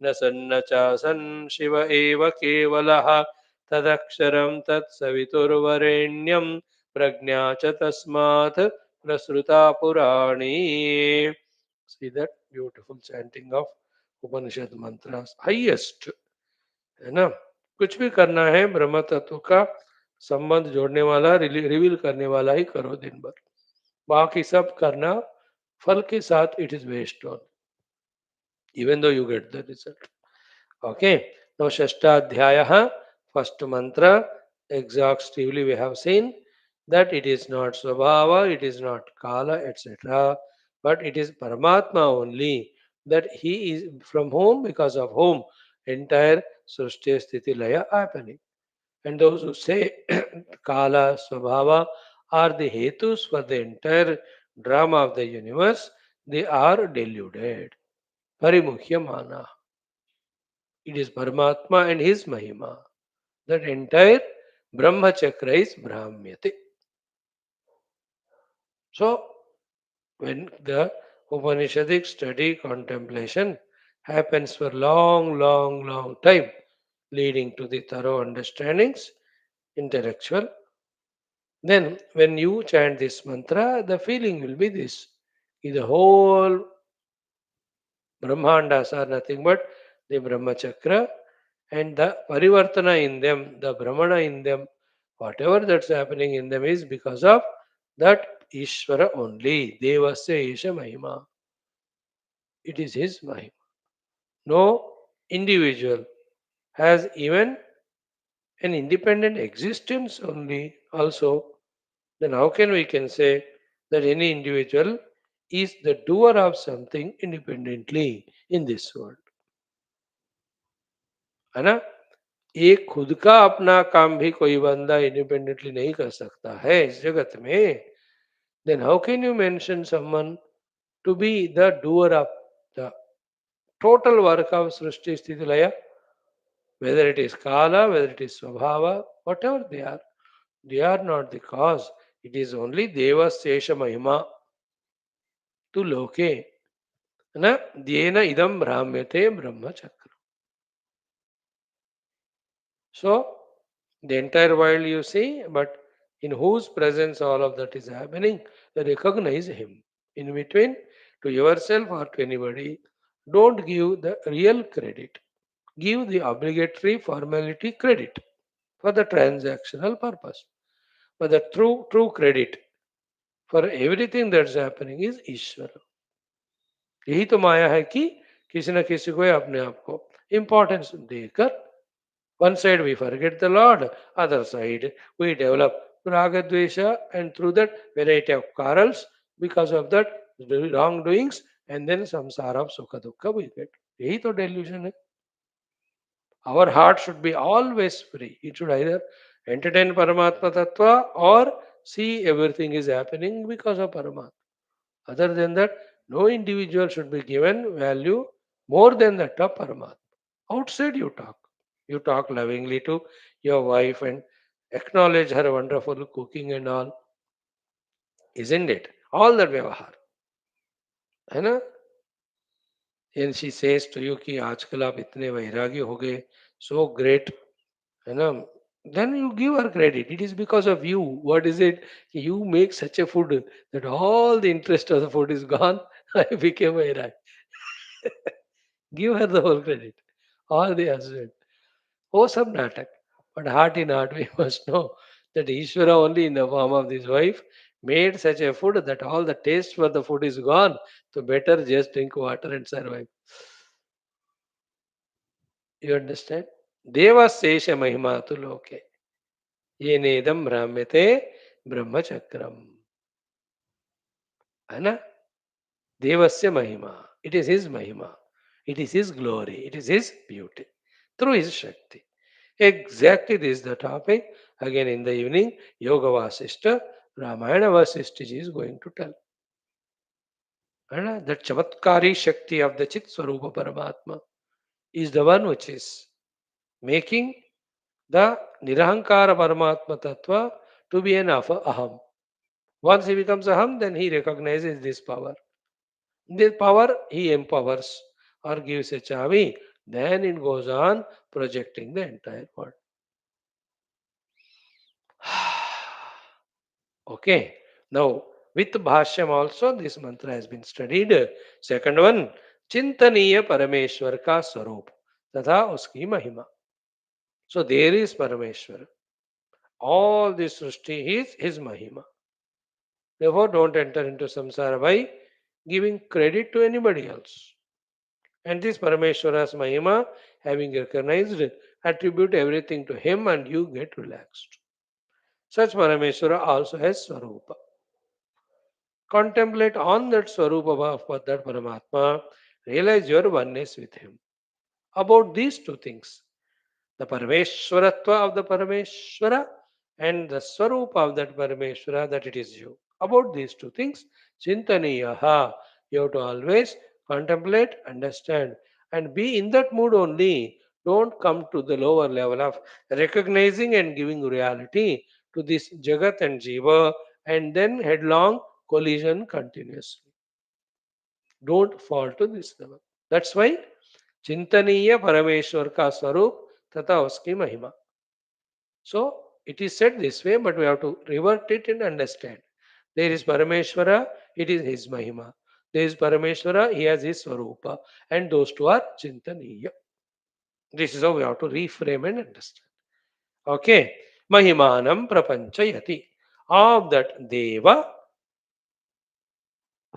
न सन्न चासन् शिव एव केवलः तदक्षरं तत्सवितुर्वरेण्यं प्रज्ञा च तस्मात् प्रसृता पुराणी. See that beautiful chanting of Upanishad mantras highest है ना. कुछ भी करना है ब्रह्म तत्व का संबंध जोड़ने वाला, रिवील करने वाला ही करो दिन भर, बाकी सब करना फल के साथ it is waste on, even though you get the result. Okay, now Shashtadhyaya, first mantra, exhaustively we have seen that it is not Swabhava, it is not Kala, etc., but it is Paramatma only, that he is from whom, because of whom entire Srishti Sthiti Laya happening. And those who say Kala, Swabhava are the hetus for the entire drama of the universe, they are deluded. Parimukhya mana. It is Paramatma and his Mahima. That entire Brahma Chakra is Brahmyate. So, when the Upanishadic study contemplation happens for long time, leading to the thorough understandings, intellectual, then when you chant this mantra, the feeling will be this. The whole Brahmandas are nothing but the Brahma Chakra and the Parivartana in them, the Brahmana in them, whatever that's happening in them is because of that Ishvara only. Devasya Isha Mahima. It is his Mahima. No individual has even an independent existence only also. Then how can we can say that any individual is the doer of something independently in this world? है ना? एक खुद का अपना काम भी कोई बंदा इंडिपेंडेंटली नहीं कर सकता है इस जगत में. Then how can you mention someone to be the doer of the total work of सृष्टि स्थिति लय, whether it is kala, whether it is swabhava, whatever they are not the cause. It is only deva sesha mahima to loke, na dena idam brahmyate brahma chakra. So, the entire world you see, but in whose presence all of that is happening, recognize Him. In between, to yourself or to anybody, don't give the real credit. Give the obligatory formality credit for the transactional purpose. But the true credit for everything that's happening is Ishvara. यही तो माया है कि किसी न किसी को अपने आप को इम्पोर्टेंस देकर one side we forget the Lord, other side we develop raga dvesha, and through that variety of quarrels, because of that wrongdoings, and then samsara of sukha dukkha we get. यही तो delusion है. Our heart should be always free. It should either entertain Paramatma Tattva or see everything is happening because of Paramatma. Other than that, no individual should be given value more than that of Paramatma. Outside you talk. You talk lovingly to your wife and acknowledge her wonderful cooking and all. Isn't it? All that व्यवहार है ना. And she says to you कि आजकल आप इतने वैरागी हो गए, so great, है ना. Then you give her credit. It is because of you. What is it? You make such a food that all the interest of the food is gone. I became vairagi. Give her the whole credit. All the husband. Oh, some natak. But heart in heart, we must know that Ishvara only in the form of this wife made such a food that all the taste for the food is gone. So better just drink water and survive. You understand? Deva Sesha Mahima tu loke. Ye nedam brahmete brahmachakram. है ना? Devasya Mahima. It is his Mahima. It is his glory. It is his beauty. Through his Shakti. Exactly this is the topic. Again in the evening, Yoga Vasishta, Ramayana Vasishta ji is going to tell. And that Chamatkari Shakti of the Chit Swarupa Paramatma is the one which is making the Nirahankara Paramatma Tattva to be an Aham. Once he becomes Aham, then he recognizes this power. This power he empowers or gives a chavi, then it goes on projecting the entire world. Okay. Now, with Bhashyam also, this mantra has been studied. Second one, Chintaniya Parameshwar ka Swarup, तथा उसकी महिमा. So there is Parameshwar. All this Srishti is his Mahima. Therefore, don't enter into samsara by giving credit to anybody else. And this Parameshwara's Mahima, having recognized, attribute everything to him and you get relaxed. Such Parameshwara also has Swarupa. Contemplate on that Swarupa of that Paramatma, realize your oneness with him. About these two things, the Parameshwaratva of the Parameshwara and the Swarupa of that Parameshwara, that it is you. About these two things, Chintaniyaha, you have to always contemplate, understand, and be in that mood only. Don't come to the lower level of recognizing and giving reality to this Jagat and Jiva and then headlong collision continuously. Don't fall to this level. That's why चिंतनीय परमेश्वर का स्वरूप तथा उसकी महिमा. So it is said this way, but we have to revert it and understand. There is Parameshwara, it is his Mahima. There is Parameshwara, he has his Swarupa, and those two are Chintaniya. This is how we have to reframe and understand. Okay. Mahimanam prapanchayati. Of that Deva,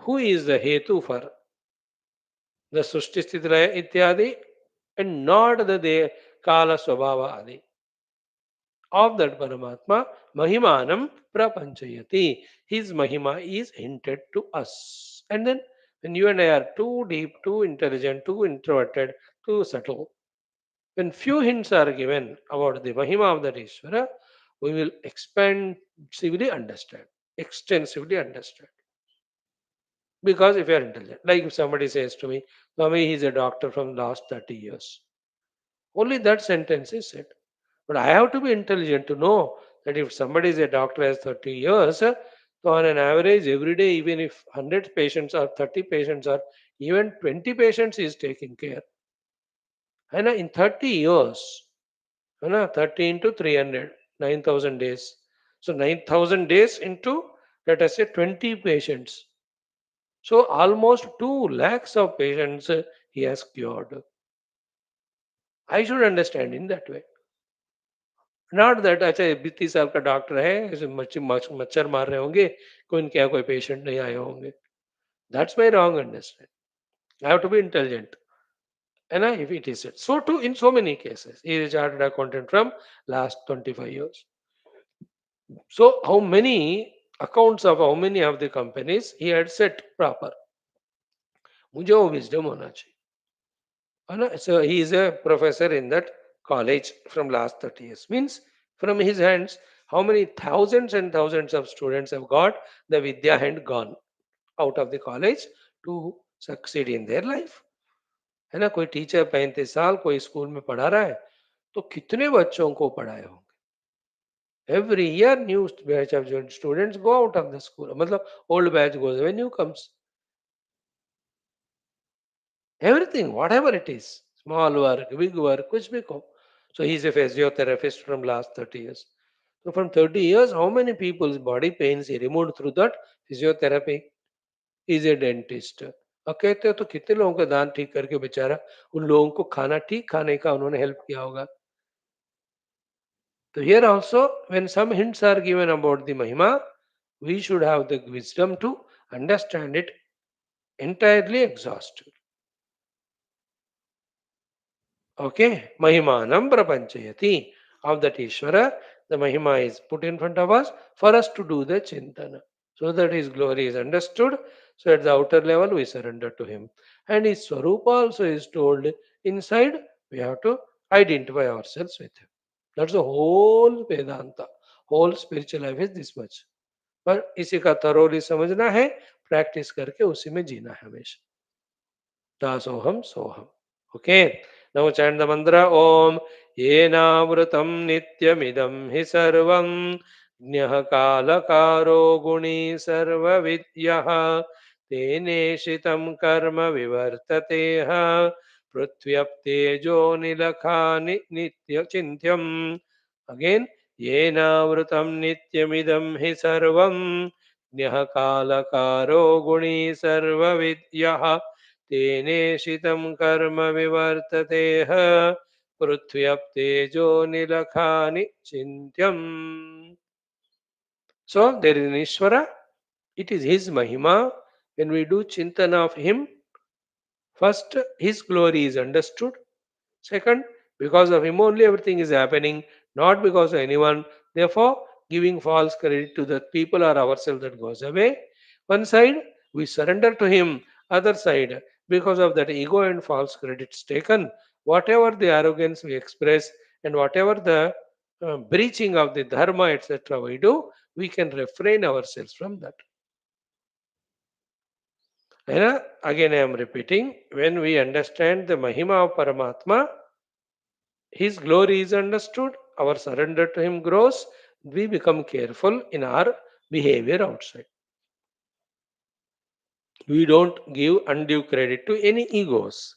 who is the Hetu for the Sushti Sthitilaya Ityadi, and not the Kala Swabhava Adi. Of that Paramatma, Mahimanam Prapanchayati. His Mahima is hinted to us. And then, when you and I are too deep, too intelligent, too introverted, too subtle, when few hints are given about the Mahima of that Ishvara, we will extensively understand. Extensively understand. Because if you are intelligent, like if somebody says to me, Swami, he's a doctor from last 30 years. Only that sentence is said. But I have to be intelligent to know that if somebody is a doctor has 30 years, so on an average, every day, even if 100 patients or 30 patients or even 20 patients is taking care. And in 30 years, 30 into 300, 9,000 days. So 9,000 days into, let us say, 20 patients. So almost 2 lakhs of patients he has cured. I should understand in that way. Not that अच्छा 30 साल का doctor है ऐसे मच्छर मार रहे होंगे कोई क्या कोई पेशेंट नहीं आए होंगे that's my wrong understand I have to be intelligent and if it is it so too in so many cases he is a chartered accountant from last 25 years so how many accounts of how many of the companies he had set proper मुझे वो wisdom होना चाहिए So he is a professor in that college from last 30 years. Means from his hands, how many thousands and thousands of students have got the Vidya hand gone out of the college to succeed in their life. है ना कोई teacher 35 साल कोई school में पढ़ा रहा है तो कितने बच्चों को पढ़ाए होंगे every year new batch of students go out of the school मतलब old batch goes away new comes everything, whatever it is, small work, big work, kuch bhi ko. So he's a physiotherapist from last 30 years. So from 30 years, how many people's body pains he removed through that physiotherapy? He's a dentist. और कहते हो तो कितने लोगों का दांत ठीक करके बेचारा उन लोगों को खाना ठीक खाने का उन्होंने हेल्प किया होगा तो here also when some hints are given about the mahima we should have the wisdom to understand it entirely exhausted. Okay, Mahimanam Prapanchayati. Of that Ishvara, the Mahima is put in front of us for us to do the Chintana. So that His glory is understood. So at the outer level, we surrender to Him. And His Swarupa also is told inside, we have to identify ourselves with Him. That's the whole Vedanta. Whole spiritual life is this much. पर इसी का thoroughly समझना है practice करके उसी में जीना है हमेशा दासोहम सोहम okay now chant the mantra om yenavrutam nityamidam hi sarvam jnah kalakaro guni sarva vidyah tene shitam karma vivartateha पृथ्व्यप्तेजो निलखानि नित्य चिन्त्यम् again येनावृतं नित्यमिदं हि सर्वं ज्ञः कालकारो गुणी सर्वविद्यः तेनेशितं कर्म विवर्तते ह पृथ्व्यप्तेजो निलखानि चिन्त्यम्. So there is an Ishvara. It is His Mahima. When we do Chintana of Him, first His glory is understood. Second, because of Him only everything is happening, not because of anyone. Therefore, giving false credit to the people or ourselves, that goes away. One side, we surrender to Him. Other side, because of that ego and false credits taken, whatever the arrogance we express and whatever the breaching of the dharma, etc., we do, we can refrain ourselves from that. And again, I am repeating, when we understand the Mahima of Paramatma, His glory is understood, our surrender to Him grows, we become careful in our behavior outside. We don't give undue credit to any egos.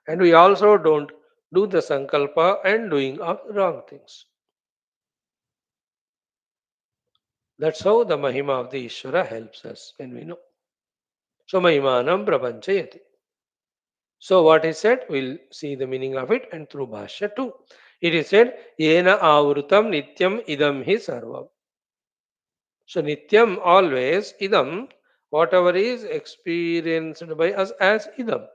And we also don't do the sankalpa and doing of wrong things. That's how the Mahima of the Ishvara helps us when we know. So Mahimanam Prapanchayati. So what is said, we'll see the meaning of it and through Bhashya too. It is said, Yena avrutam nityam idam hi sarvam. So Nityam always idam, whatever is experienced by us as idam.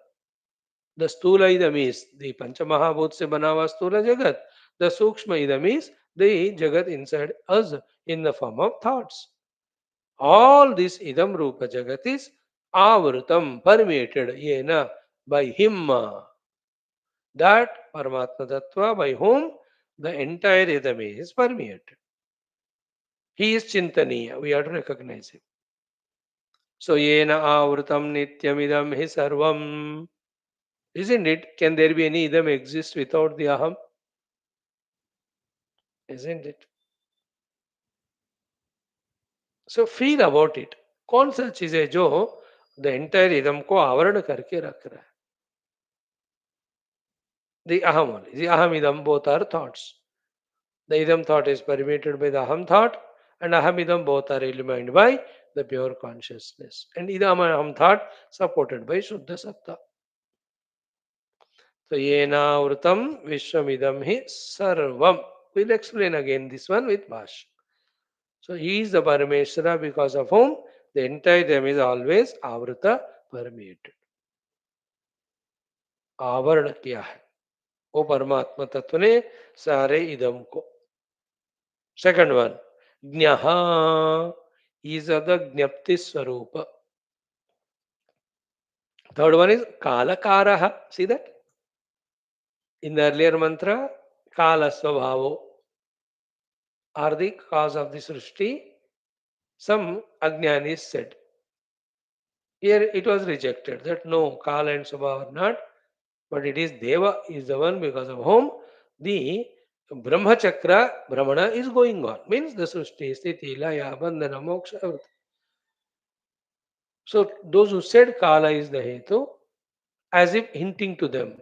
The stula idam is the Panchamahabhut se bana hua stula jagat. The Sukshma idam is the jagat inside us in the form of thoughts. All this idam rupa jagat is avrutam, permeated, yena, by him. That Paramatma Tattva by whom the entire idam is permeated. He is Chintaniya. We have to recognize him. So yena avrutam nityamidam hi sarvam. Isn't it? Can there be any idam exist without the aham? Isn't it? So feel about it. कौन सा चीज है जो the entire इदम को आवरण करके रख रहा है? The aham only. The aham idam both are thoughts. The idam thought is permeated by the aham thought, and aham idam both are illumined by the pure consciousness. And idam and aham thought supported by Shuddha Satta. So yenavrutam vishwamidam hi sarvam. We'll explain again this one with Bhashyam. So he is the Parameshwara because of whom the entire them is always avruta permeated. आवरण किया है वो परमात्मा तत्व ने सारे इदम को. Second one, Jnaha is of the Jnapti Swarupa. Third one is Kalakaraha. See that? In the earlier mantra, Kala Swabhavo are the cause of the Srishti. Some Ajnani is said. Here it was rejected that no, Kala and Swabhava are not, but it is Deva is the one because of whom the Brahma Chakra Brahmana is going on. Means the Srishti, Sthiti, Laya, Bandhana, Moksha, everything. So those who said Kala is the Hetu, as if hinting to them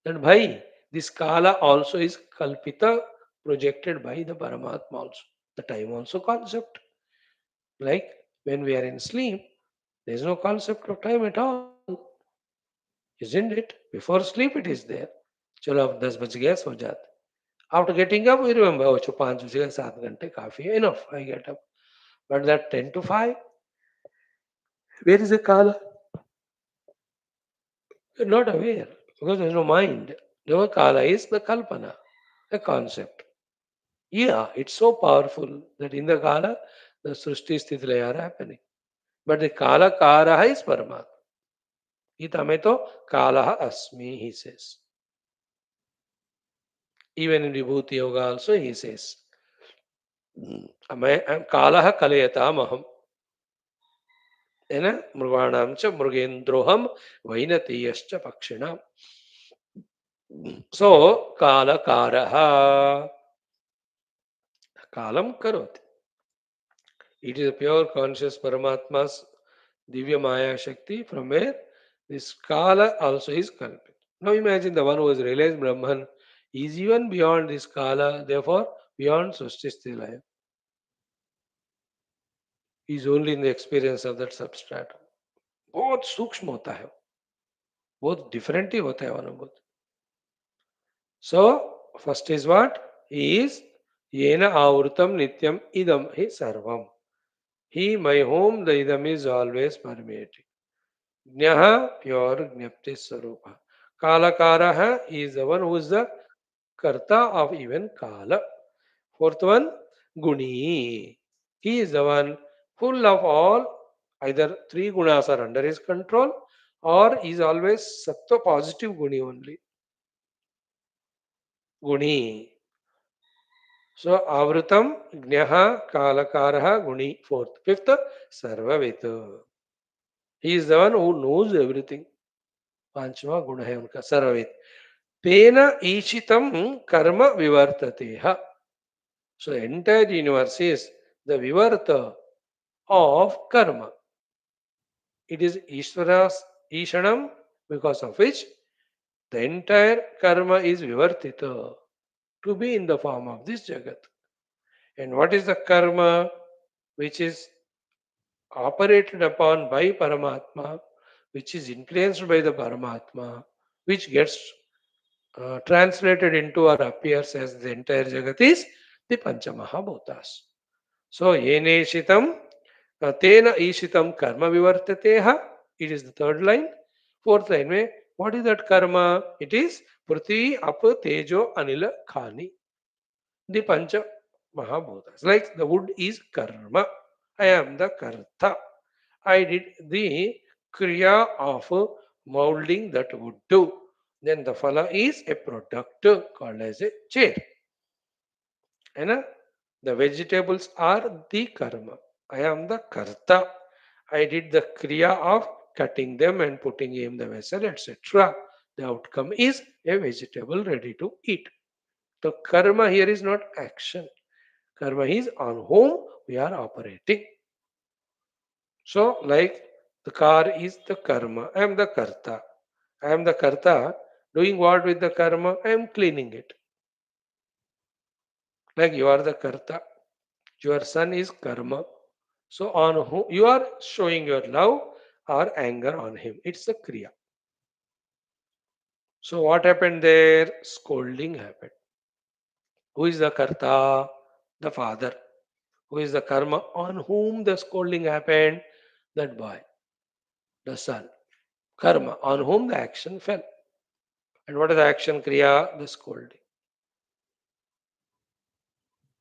that bhai, this Kala also is Kalpita, projected by the Paramatma also. The time also concept. Like when we are in sleep, there is no concept of time at all. Isn't it? Before sleep it is there. चलो अब 10 बज गया सो जाते. After getting up, we remember, oh, 5 बज गए 7 घंटे काफी है, enough, I get up. But that 10 to 5, where is the Kala? You're not aware because there's no mind. The Kala is the Kalpana, a concept. Yeah, it's so powerful that in the Kala, the Srishti Sthiti Laya are happening. But the Kala Karaha is Paramatma. Gita mein to Kalaha Asmi, he says. Even in Vibhuti Yoga also he says, Kalaha Kalayatam Aham. है ना मृगाणाम च मृगेन्द्रोहम वैनतेयश्च पक्षिणाम. So Kalakaraha Kalam Karoti. It is a pure conscious Paramatma's Divya Maya Shakti from where this Kala also is Kalpit. Now imagine the one who has realized Brahman is even beyond this Kala, therefore beyond Sustisthilaya. He is only in the experience of that substratum. बहुत सूक्ष्म होता है, बहुत different ही होता है अनुभूति. So first is what? He is yena avrutam nityam idam hi sarvam. He by whom the idam is always permeating. Jnaha, pure Jnapti Swarupa. Kalakaraha, he is the one who is the Karta of even Kala. Fourth one, Guni. He is the one full of all, either three gunas are under his control or he is always Sattva positive Guni only. Guni. So, Avrutam, Jnaha, Kalakaraha, Guni. Fourth. Fifth, Sarvavita. He is the one who knows everything. पांचवा गुण है उनका सर्वविद तेन ईशितम कर्म विवर्तते है so entire universe is the विवर्त of karma. It is Ishvara's Ishanam, because of which the entire karma is Vivartita to be in the form of this Jagat. And what is the karma which is operated upon by Paramatma, which is influenced by the Paramatma, which gets translated into or appears as the entire Jagat is the Panchamahabhutas. So, Yene Shitam, Tena Ishitam Karma Vivartateha, it is the third line. Fourth line, what is that karma? It is Prithvi, Apa, Tejo, Anila, Khani, the Pancha Mahabhutas. Like the wood is karma. I am the karta. I did the kriya of molding that wood too. Then the phala is a product called as a chair. And the vegetables are the karma. I am the karta. I did the kriya of cutting them and putting in the vessel, etc. The outcome is a vegetable ready to eat. The karma here is not action. Karma is on whom we are operating. So, like the car is the karma. I am the karta. I am the karta. Doing what with the karma? I am cleaning it. Like you are the karta. Your son is karma. So, on whom you are showing your love or anger on him. It's the kriya. So, what happened there? Scolding happened. Who is the karta? The father. Who is the karma? On whom the scolding happened? That boy, the son. Karma. On whom the action fell. And what is the action kriya? The scolding.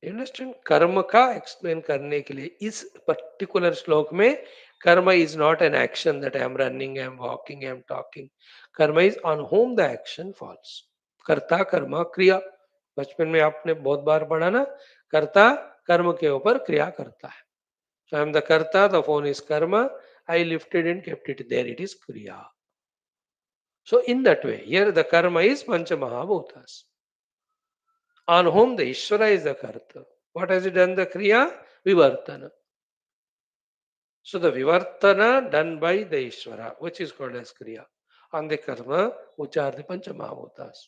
You understand? कर्म का explain करने के लिए इस particular श्लोक में कर्म is not an action that I am running I am walking I am talking कर्म is on whom the action falls कर्ता कर्म क्रिया बचपन में आपने बहुत बार पढ़ा ना कर्ता कर्म के ऊपर क्रिया करता है सो आई एम द कर्ता द फोन इज कर्म I lifted and kept it there it is क्रिया so in that way here the कर्म इज पंच महाभूतास on whom the Ishvara is the Karta. What has he done the Kriya? Vivartana. So the Vivartana done by the Ishvara, which is called as Kriya. On the Karma, which are the Panchamahabhutas.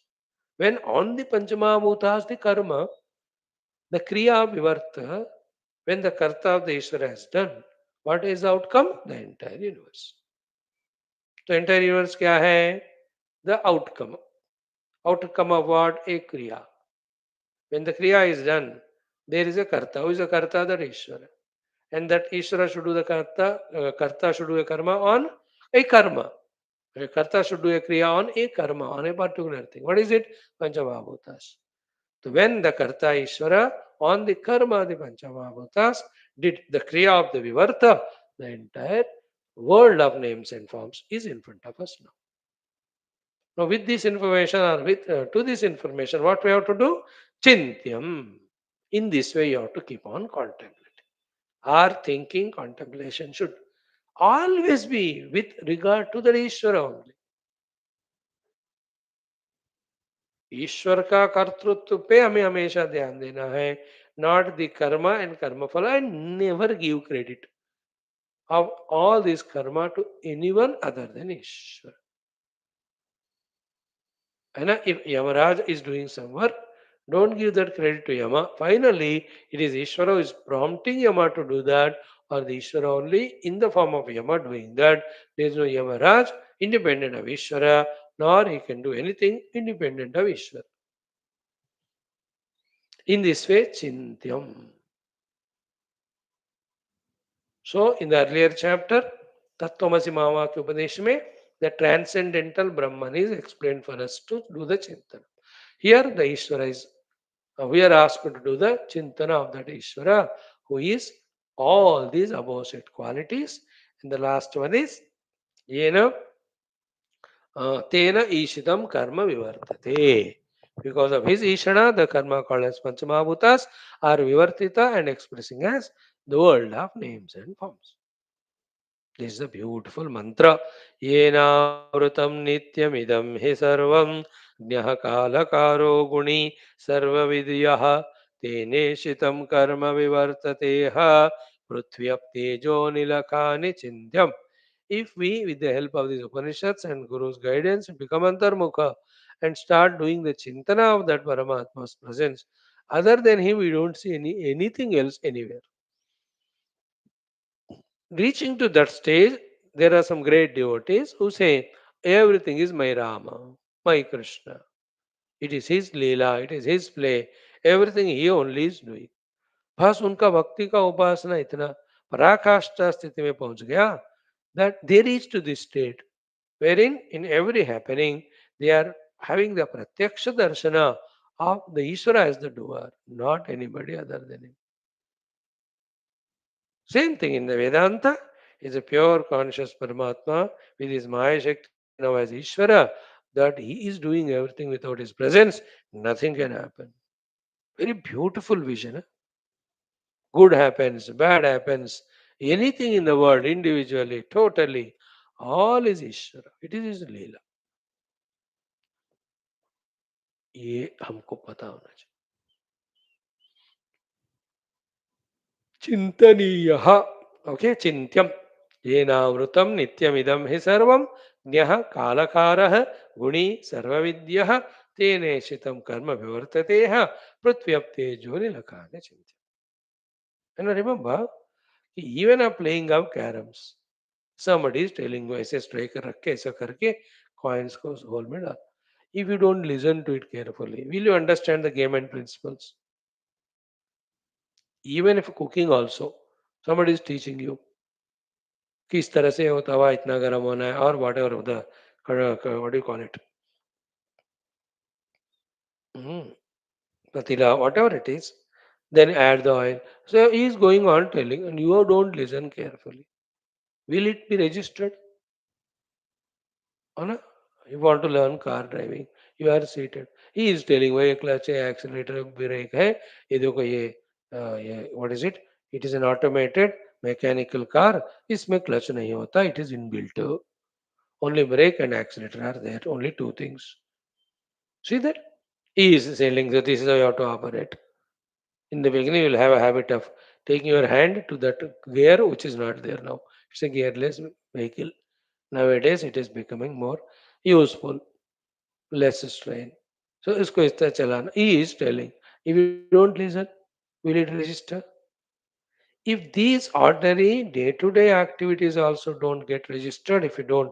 When on the Panchamahabhutas, the Karma, the Kriya Vivarta, when the Karta of the Ishvara has done, what is the outcome? The entire universe. The entire universe kya hai? The outcome. Outcome of what? A Kriya. When the Kriya is done, there is a Karta. Who is the Karta? That Ishvara. And that Ishvara should do the Karta should do a karma on a karma. A Karta should do a Kriya on a karma, on a particular thing. What is it? Panchamahabhutas. So when the Karta Ishvara on the karma, the Panchamahabhutas did the Kriya of the Vivarta, the entire world of names and forms is in front of us now. Now, with this information or with to this information, what we have to do? Chintyam. In this way, you have to keep on contemplating. Our thinking, contemplation should always be with regard to the Ishvara only. ईश्वर का कर्तृत्व पे हमें हमेशा ध्यान देना है not the karma and karmaphala and never give credit of all this karma to anyone other than Ishvara And if Yamaraj is doing some work, don't give that credit to Yama. Finally, it is Ishvara who is prompting Yama to do that, or the Ishvara only in the form of Yama doing that. There is no Yamaraj independent of Ishvara, nor he can do anything independent of Ishvara. In this way, Chintyam. So, in the earlier chapter, Tattvamasi Mahavakya Upanishad, the transcendental Brahman is explained for us to do the Chintana. Here, the Ishvara is, we are asked to do the Chintana of that Ishvara, who is all these above said qualities. And the last one is, Yena Tena Ishitam Karma Vivartate. Because of his Ishana, the karma called as Panchamahabhutas are Vivartita and expressing as the world of names and forms. This is a beautiful mantra. Yenavrutam nityamidam hi sarvam jnah kalakaro guni sarva vidyah tene shitam karma vivartateha prithvyap tejo nilakani chintyam. If we, with the help of these Upanishads and Guru's guidance, become antarmukha and start doing the chintana of that Paramatma's presence, other than him, we don't see anything else anywhere. Reaching to that stage, there are some great devotees who say, everything is my Rama, my Krishna. It is his Leela, it is his play. Everything he only is doing. बस उनका भक्ति का उपासना इतना पराकाष्ठा स्थिति में पहुंच गया that they reach to this state wherein in every happening they are having the pratyaksha darshana of the Ishvara as the doer, not anybody other than him. Same thing in the Vedanta is a pure conscious Paramatma with his Maya Shakti now as Ishvara, that he is doing everything without his presence, nothing can happen. Very beautiful vision. Good happens, bad happens, anything in the world, individually, totally, all is Ishvara. It is his Leela. ये हमको पता होना चाहिए. चिंतनीयः. Okay, चिंत्यम. येनावृतम नित्यमिदं हि सर्वं ज्ञः कालकारः गुणी सर्वविद्यः तेनेशितं कर्म विवर्ततेह पृथ्व्यप्तेजो निलकानि चिन्त्य. And remember, even a playing of caroms, somebody is telling you ऐसे strike रख के ऐसा करके coins को hole में डाल. If you don't listen to it carefully, will you understand the game and principles? Even if cooking also, somebody is teaching you किस तरह से वो तवा इतना गर्म होना है और what ever the what you call it patila whatever it is, then add the oil. So he is going on telling and you don't listen carefully, will it be registered or not? You want to learn car driving, you are seated, he is telling वो ये clutch है accelerator brake है ये देखो ये what is it, it is an automated mechanical car, इसमें clutch नहीं होता, it is inbuilt, only brake and accelerator are there, only two things. See that? He is telling that this is how you have to operate. In the beginning, you will have a habit of taking your hand to that gear which is not there now. It's a gearless vehicle. Nowadays, it is becoming more useful, less strain. So, isko is तरह चलाना. He is telling. If you don't listen, will it register? If these ordinary day-to-day activities also don't get registered, if you don't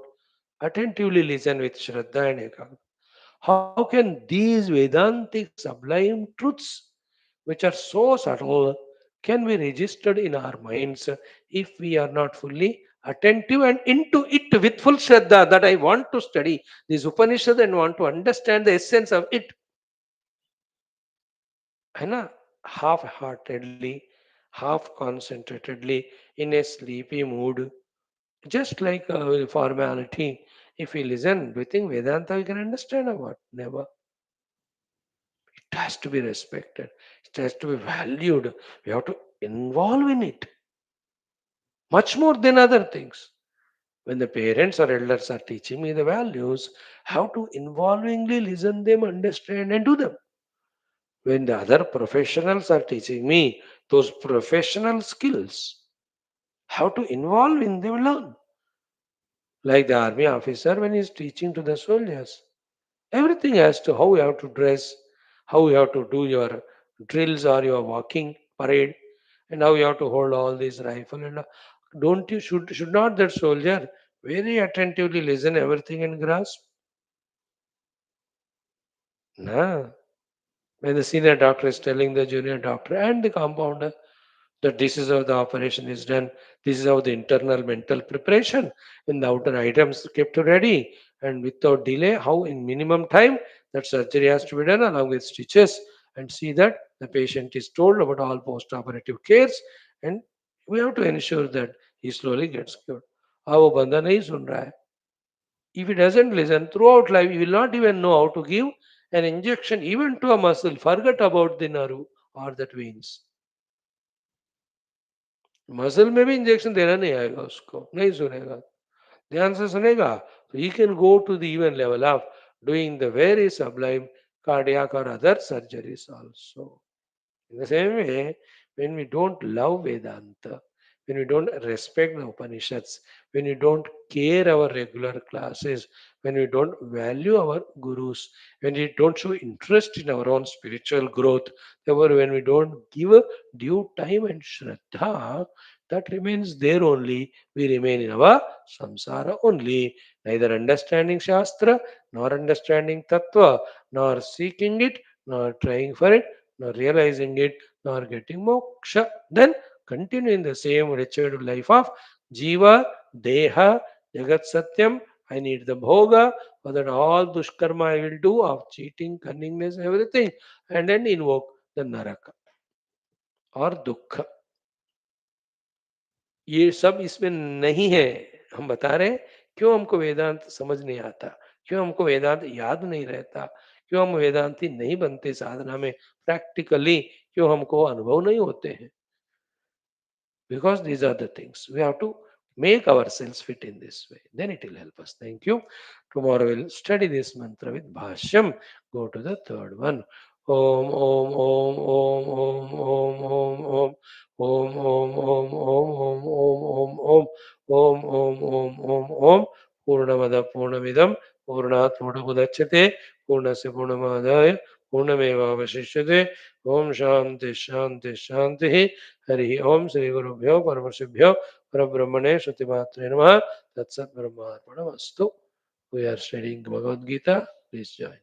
attentively listen with Shraddha and Ekagata, how can these Vedantic sublime truths, which are so subtle, can be registered in our minds if we are not fully attentive and into it with full Shraddha that I want to study this Upanishad and want to understand the essence of it? है ना? Half-heartedly, half-concentratedly, in a sleepy mood, just like a formality. If we listen, do you think Vedanta we can understand or what? Never. It has to be respected. It has to be valued. We have to involve in it much more than other things. When the parents or elders are teaching me the values, how to involvingly listen them, understand, and do them. When the other professionals are teaching me those professional skills, how to involve in them, learn. Like the army officer when he is teaching to the soldiers. Everything as to how you have to dress, how you have to do your drills or your walking parade, and how you have to hold all these rifle and don't you should not that soldier very attentively listen everything and grasp? Nah. When the senior doctor is telling the junior doctor and the compounder that this is how the operation is done, this is how the internal mental preparation and the outer items kept ready, and without delay, how in minimum time that surgery has to be done along with stitches, and see that the patient is told about all post-operative cares, and we have to ensure that he slowly gets cured. अब वो बंदा नहीं सुन रहा है. If he doesn't listen throughout life, he will not even know how to give an injection even to a muscle. Forget about the nerve or that veins. Muscle में भी injection देना नहीं आएगा उसको, नहीं सुनेगा. ध्यान से सुनेगा तो he can go to the even level of doing the very sublime cardiac or other surgeries also. In the same way, when we don't love Vedanta, when we don't respect the Upanishads, when we don't care our regular classes, when we don't value our gurus, when we don't show interest in our own spiritual growth, therefore when we don't give a due time and shraddha, that remains there only. We remain in our samsara only, neither understanding Shastra, nor understanding Tattva, nor seeking it, nor trying for it, nor realizing it, nor getting moksha. Then continue in the same wretched life of Jiva, Deha, Jagat Satyam. I need the bhoga, for that all dushkarma I will do of cheating, cunningness, everything, and then invoke the naraka or dukkha. ये सब इसमें नहीं है. हम बता रहे हैं क्यों हमको वेदांत समझ नहीं आता, क्यों हमको वेदांत याद नहीं रहता, क्यों हम वेदांती नहीं बनते साधना में प्रैक्टिकली, क्यों हमको अनुभव नहीं होते हैं. Because these are the things we have to make ourselves fit in this way, then it will help us. Thank you. Tomorrow we'll study this mantra with Bhashyam. Go to the third one. Om Om Om Om Om Om Om Om Om Om Om Om Om Om Om Om Om Om Om Purnamada Purnamidam Purnat Purnamudachyate Purnasya Purnamadaya Purnamevavashishyate. Om Shanti Shanti Shanti. Hari ओम श्री गुरुभ्यो परमशिभ्यो परब्रह्मणे श्रुतिमात्रे नमः. तत्सत् ब्रह्मार्पणमस्तु. We are studying Bhagavad Gita. Please join.